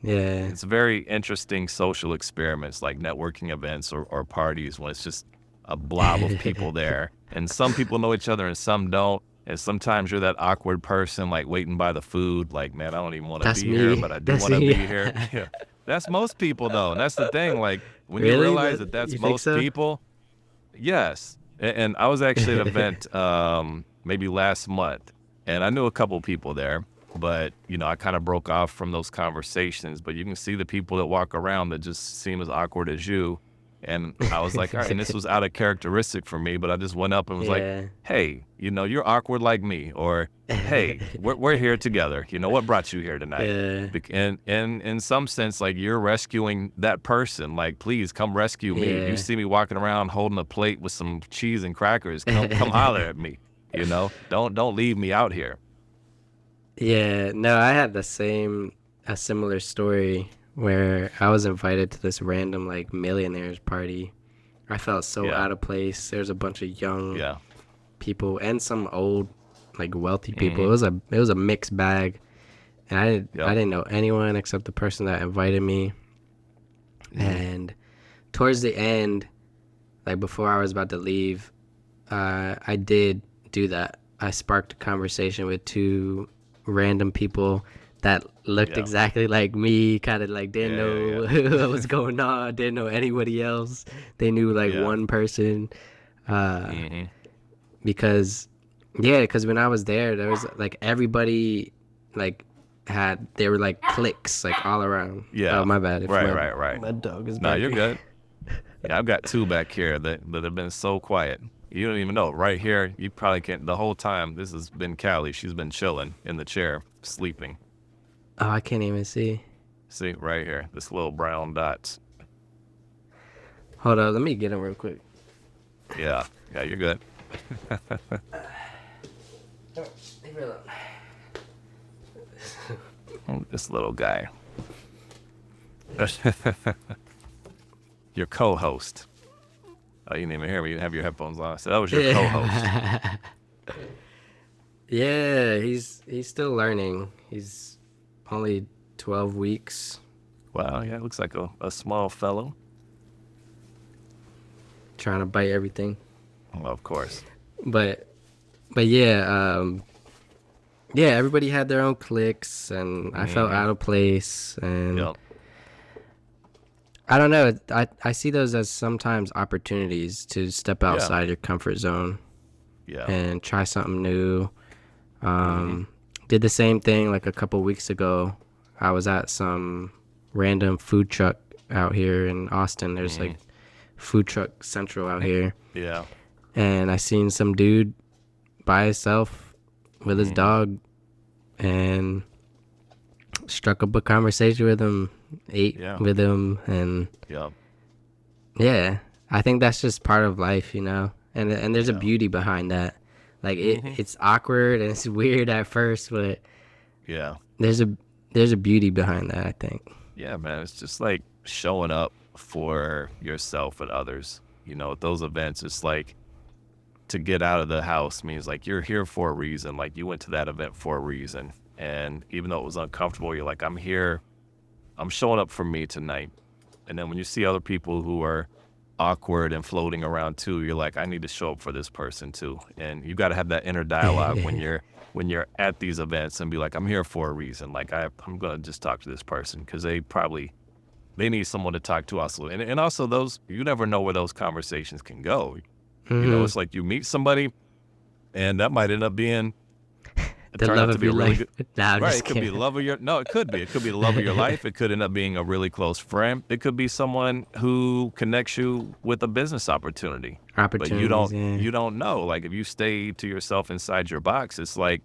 Yeah. it's very interesting social experiments like networking events or parties when it's just a blob of people there. And some people know each other and some don't. And sometimes you're that awkward person like waiting by the food, like, man, I don't even want to That's be here, me. but I do That's want to me. be here. Yeah. That's most people though. And that's the thing. Like when you Really? realize That that that's you think most so? people, yes. And I was actually at an event maybe last month, and I knew a couple people there, but I kind of broke off from those conversations. But you can see the people that walk around that just seem as awkward as you. And I was like, all right, and this was out of characteristic for me, but I just went up and was like, Yeah. hey, you're awkward like me, or hey, we're here together. What brought you here tonight? Yeah. And in some sense, like you're rescuing that person. Like, please come rescue me. If you Yeah. see me walking around holding a plate with some cheese and crackers, come holler at me. Don't leave me out here. Yeah. No, I had a similar story where I was invited to this random like millionaires party. I felt so Yeah, out of place. There's a bunch of young yeah, people and some old like wealthy people. hmm It was a mixed bag. And I yep, didn't know anyone except the person that invited me. hmm And towards the end, like before I was about to leave, I did do that. I sparked a conversation with two random people that looked yeah, exactly like me, kind of like didn't yeah, yeah, know what was going on, didn't know anybody else. They knew like yeah, one person. Uh, hmm because, yeah, because when I was there was like everybody like they were like cliques like all around. Oh, yeah. my bad if Right, right, right. my dog is No, you're barking. good. Yeah, I've got two back here that have been so quiet. You don't even know. Right here, you probably can't. The whole time, this has been Callie. She's been chilling in the chair, sleeping. Oh, I can't even see. See, right here, this little brown dots. Hold on, let me get him real quick. Yeah, yeah, you're good. Leave me alone. This little guy. Your co-host. Oh, you didn't even hear me. You have your headphones on. So that was your co-host. Yeah. Yeah, he's still learning. He's only 12 weeks, Wow, yeah, looks like a small fellow. trying to bite everything. Well, of course. But yeah, yeah, everybody had their own cliques, and I felt hmm out of place, and Yep. I don't know. I see those as sometimes opportunities to step Yeah. outside your comfort zone Yeah. and try something new. hmm Um, did the same thing like a couple weeks ago. I was at some random food truck out here in Austin. There's like hmm food truck central out here, Yeah. and I seen some dude by himself with his hmm dog, and struck up a conversation with him, ate Yeah. with him, and Yep. yeah, I think that's just part of life, And there's a Yeah. beauty behind that. Like hmm it's awkward and it's weird at first, but Yeah. there's a there's a beauty behind that, I think. Yeah, man. It's just like showing up for yourself and others. At those events, it's like to get out of the house means like you're here for a reason. Like you went to that event for a reason. And even though it was uncomfortable, you're like, I'm here. I'm showing up for me tonight. And then when you see other people who are awkward and floating around too, you're like, I need to show up for this person too. And you got to have that inner dialogue when you're at these events and be like, I'm here for a reason. Like I'm gonna just talk to this person because they need someone to talk to also. And also those, you never know where those conversations can go. You know, Mm-hmm. it's like you meet somebody and that might end up being The turn love out to of be a your really life. good. Nah, I'm Right, just it could be the kidding. love of your no, it could be the love of your life. It could end up being a really close friend. It could be someone who connects you with a business opportunity. But Opportunities, yeah. you don't know. Like if you stay to yourself inside your box, it's like,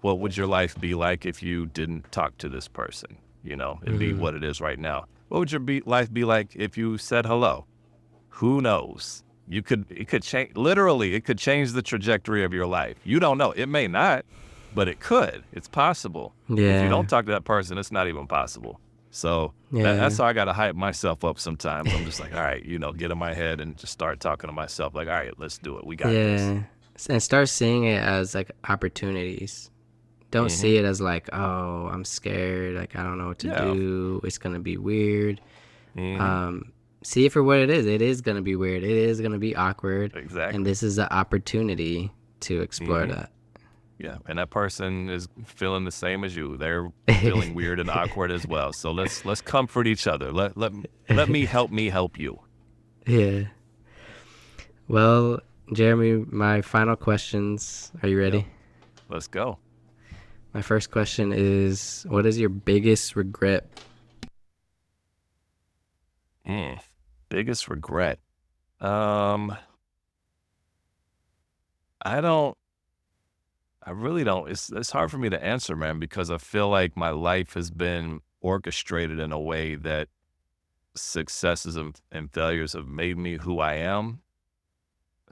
what would your life be like if you didn't talk to this person? You know, it'd be Mm-hmm. what it is right now. What would your life be like if you said hello? Who knows? It could change, literally, it could change the trajectory of your life. You don't know. It may not, but it could. It's possible. If you Yeah. don't talk to that person, it's not even possible. So Yeah. that's how I got to hype myself up sometimes. I'm just like, all right, get in my head and just start talking to myself like, all right, let's do it. We got this. Yeah. And start seeing it as like opportunities. Don't Hmm. see it as like, oh, I'm scared, like I don't know what to Yeah. do, it's gonna be weird. Hmm. um See it for what it is. It is gonna be weird, it is gonna be awkward, and Exactly. this is an opportunity to explore Hmm. that. Yeah. And that person is feeling the same as you. They're feeling weird and awkward as well. So let's comfort each other. Let me help you. Yeah. Well, Jeremy, my final questions, are you Yep. ready? Let's go. My first question is, what is your biggest regret? Mm. Biggest regret. Um, I don't. I really don't. It's hard for me to answer, man, because I feel like my life has been orchestrated in a way that successes and failures have made me who I am.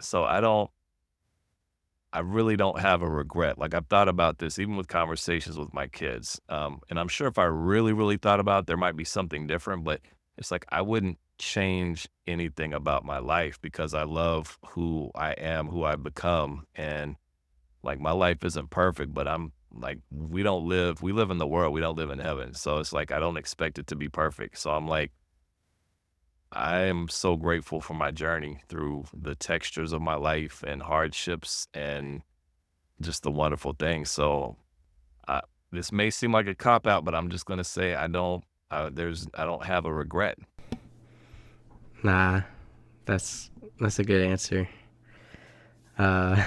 So I really don't have a regret. Like I've thought about this even with conversations with my kids. And I'm sure if I really, really thought about it, there might be something different, but it's like I wouldn't change anything about my life because I love who I am, who I've become. And like my life isn't perfect, but I'm like, we live in the world, we don't live in heaven. So it's like I don't expect it to be perfect. So I'm like, I am so grateful for my journey through the textures of my life and hardships and just the wonderful things. So I, this may seem like a cop out, but I'm just gonna say I don't have a regret. Nah, that's a good answer. uh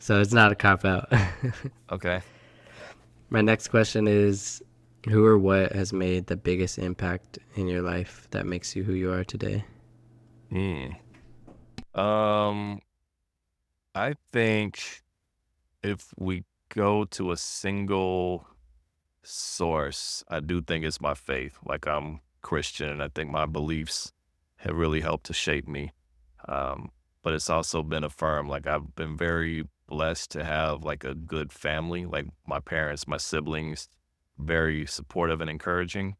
so it's not a cop out. Okay. My next question is, who or what has made the biggest impact in your life that makes you who you are today? Hmm. Um, I think if we go to a single source, I do think it's my faith. Like I'm Christian, and I think my beliefs have really helped to shape me. But it's also been affirmed. Like I've been very blessed to have like a good family, like my parents, my siblings, very supportive and encouraging.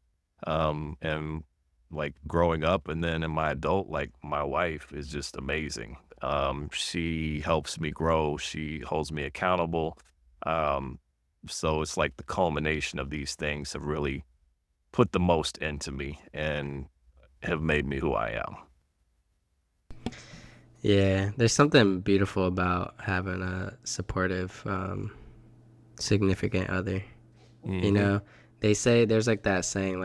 And like growing up and then in my adult, like my wife is just amazing. She helps me grow. She holds me accountable. Um, so it's like the culmination of these things have really put the most into me and have made me who I am. Yeah, there's something beautiful about having a supportive, significant other. You Hmm. know, they say there's like that saying,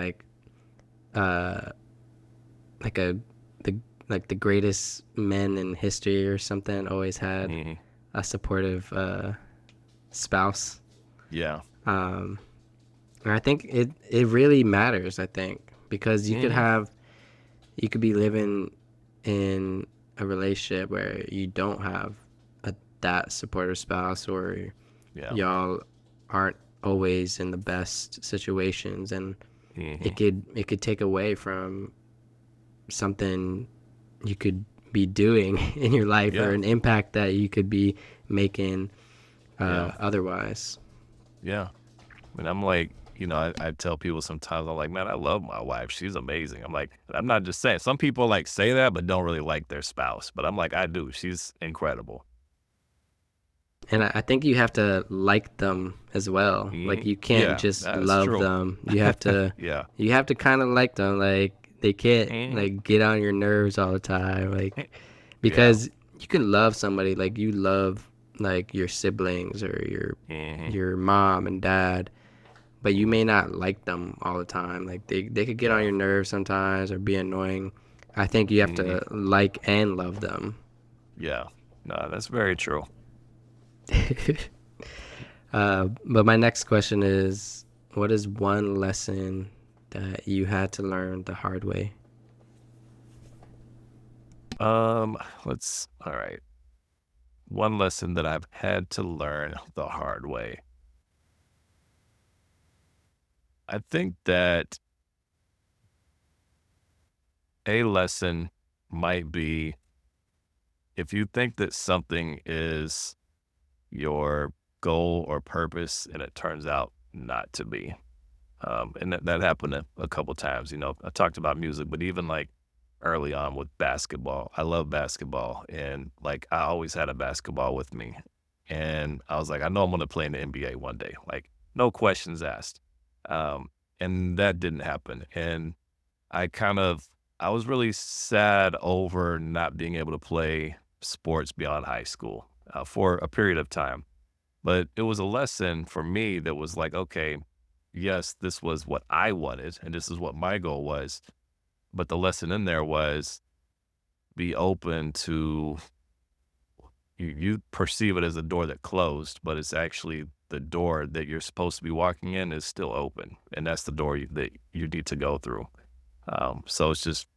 uh, like a the like the greatest men in history or something always had Hmm. a supportive spouse. Yeah. Um, and I think it really matters. I think because Hmm. you could be living in a relationship where you don't have that supportive spouse, or Yeah. y'all aren't always in the best situations, and Hmm. it could take away from something you could be doing in your life, or Yeah. an impact that you could be making Yeah. otherwise. Yeah. And I'm like, I tell people sometimes, I'm like, man, I love my wife. She's amazing. I'm like, I'm not just saying, some people like say that, but don't really like their spouse. But I'm like, I do. She's incredible. And I think you have to like them as well. Like Hmm. you can't Yeah, just that's love true. them. Yeah. You have to kind of like them. Like they can't Mhm. like get on your nerves all the time, like Yeah. because you can love somebody like you love like your siblings or Mhm. your mom and dad, but you Mhm. may not like them all the time. Like they could get on Yeah. your nerves sometimes or be annoying. I think you have Mhm. to like and love them. Yeah. No, that's very true. But my next question is, what is one lesson that you had to learn the hard way? Um, all right. One lesson that I've had to learn the hard way. I think that a lesson might be if you think that something is your goal or purpose and it turns out not to be. And that happened a couple times. I talked about music, but even like early on with basketball, I love basketball. And like I always had a basketball with me. And I was like, I know I'm going to play in the NBA one day, like no questions asked. Um, and that didn't happen. And I kind of, I was really sad over not being able to play sports beyond high school for a period of time, but it was a lesson for me that was like, okay, yes, this was what I wanted and this is what my goal was. But the lesson in there was be open to you perceive it as a door that closed, but it's actually the door that you're supposed to be walking in is still open. And that's the door that you need to go through. So it's just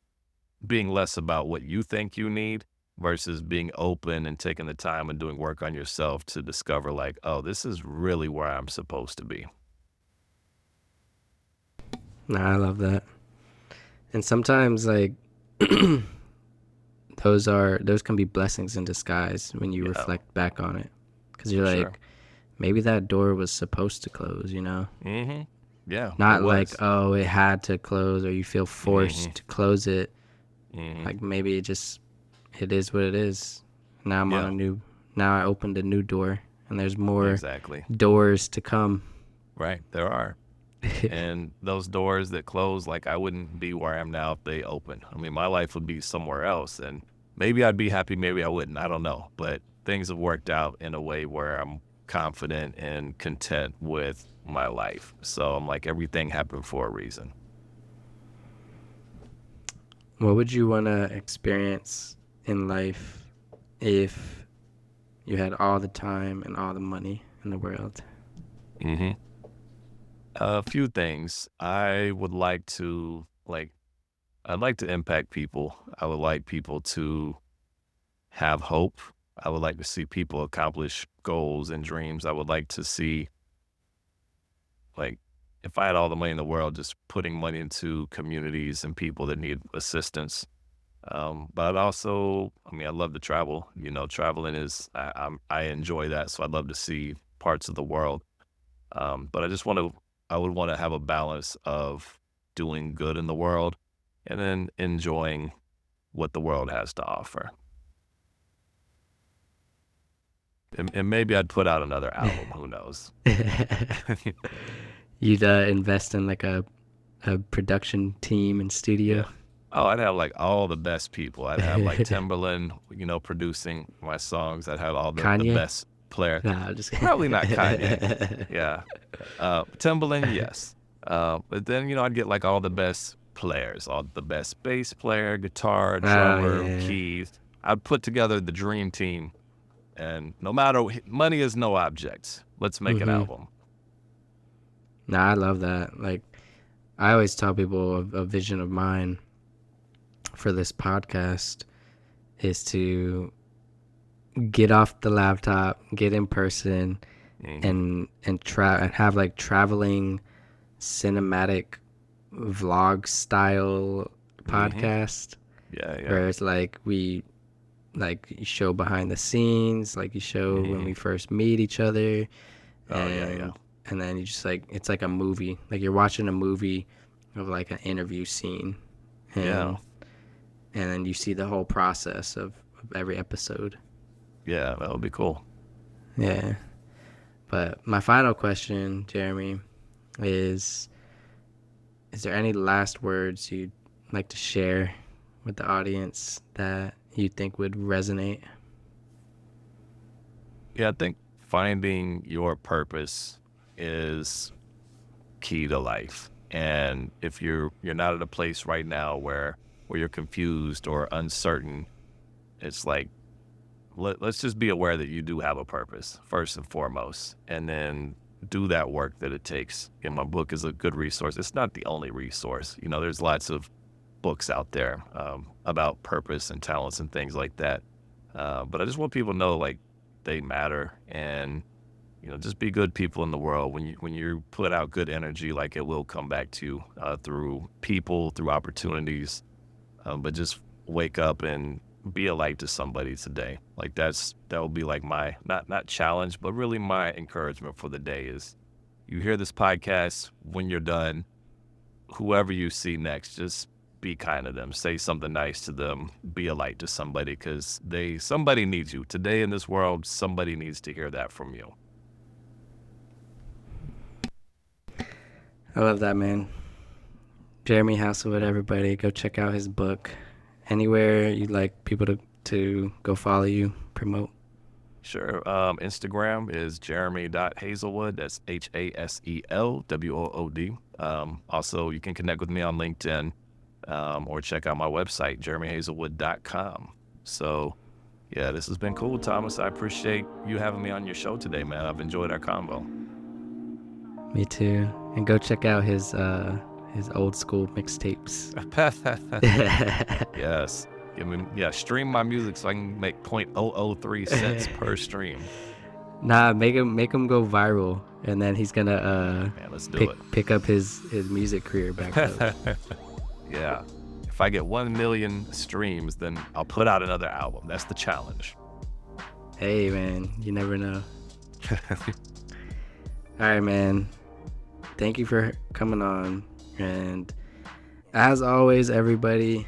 being less about what you think you need versus being open and taking the time and doing work on yourself to discover like, oh, this is really where I'm supposed to be. Nah, I love that. And sometimes like those can be blessings in disguise when you Yeah, reflect back on it, because for you're sure. like, maybe that door was supposed to close, Hmm. Yeah, it not like, was. oh, it had to close or you feel Hmm. forced to close it. Hmm. Like maybe it is what it is. Now I'm on Yeah, a new now I opened a new door, and there's more exactly. doors to come. Right. There are. And those doors that close, like I wouldn't be where I am now if they open. I mean, my life would be somewhere else and maybe I'd be happy, maybe I wouldn't. I don't know. But things have worked out in a way where I'm confident and content with my life. So I'm like, everything happened for a reason. What would you want to experience in life if you had all the time and all the money in the world? Hmm. A few things. I'd like to impact people. I would like people to have hope. I would like to see people accomplish goals and dreams. I would like to see, like, if I had all the money in the world, just putting money into communities and people that need assistance. But I'd also, I mean, I love to travel. Traveling is, I enjoy that. So I'd love to see parts of the world. But I would want to have a balance of doing good in the world and then enjoying what the world has to offer. And maybe I'd put out another album. Who knows? You'd invest in like a production team and studio. Yeah. Oh, I'd have like all the best people. I'd have like Timberland, producing my songs. I'd have all the Kanye? best player. Nah, I'm just Probably not Kanye. kidding. Yeah. Timberland, yes. But then, I'd get like all the best players, all the best bass player, guitar, Oh drummer, yeah. keys. I'd put together the dream team. And no matter, money is no object. Let's make an Mhm. album. Nah, I love that. Like I always tell people a vision of mine for this podcast is to get off the laptop, get in person, Hmm. and have like traveling cinematic vlog style Hmm. podcast Yeah, yeah. where it's like we like you show behind the scenes, like you show when Hmm. we first meet each other, Oh, yeah, yeah. and then you just like it's like a movie, like you're watching a movie of like an interview scene, Yeah. and then you see the whole process of every episode. Yeah, that would be cool. Yeah. But my final question, Jeremy, is is there any last words you'd like to share with the audience that you think would resonate? Yeah, I think finding your purpose is key to life. And if you're not at a place right now where you're confused or uncertain, it's like let's just be aware that you do have a purpose first and foremost, and then do that work that it takes. And my book is a good resource. It's not the only resource. There's lots of books out there about purpose and talents and things like that. But I just want people to know like they matter, and just be good people in the world. When you put out good energy, like it will come back to you through people, through opportunities. But just wake up and be a light to somebody today. Like that will be like my not challenge, but really my encouragement for the day is you hear this podcast when you're done, whoever you see next, just be kind to them. Say something nice to them. Be a light to somebody because somebody needs you. Today in this world, somebody needs to hear that from you. I love that, man. Jeremy Haselwood, everybody, go check out his book. Anywhere you'd like people to go follow you, promote? Sure. Instagram is jeremy.haselwood. That's HASELWOOD. Also, you can connect with me on LinkedIn or check out my website, jeremyhaselwood.com. So, yeah, this has been cool, Thomas. I appreciate you having me on your show today, man. I've enjoyed our convo. Me too. And go check out his old school mixtapes. Yes. Stream my music so I can make 0.003 cents per stream. Nah, make him go viral, and then he's gonna Man, let's do it. pick up his music career back up. Yeah. If I get 1 million streams, then I'll put out another album. That's the challenge. Hey, man, you never know. All right, man. Thank you for coming on, and as always, everybody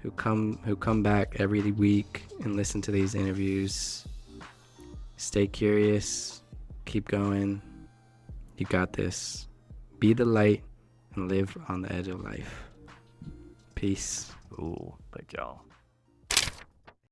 who come back every week and listen to these interviews, stay curious, keep going. You got this. Be the light and live on the edge of life. Peace. Ooh, thank y'all.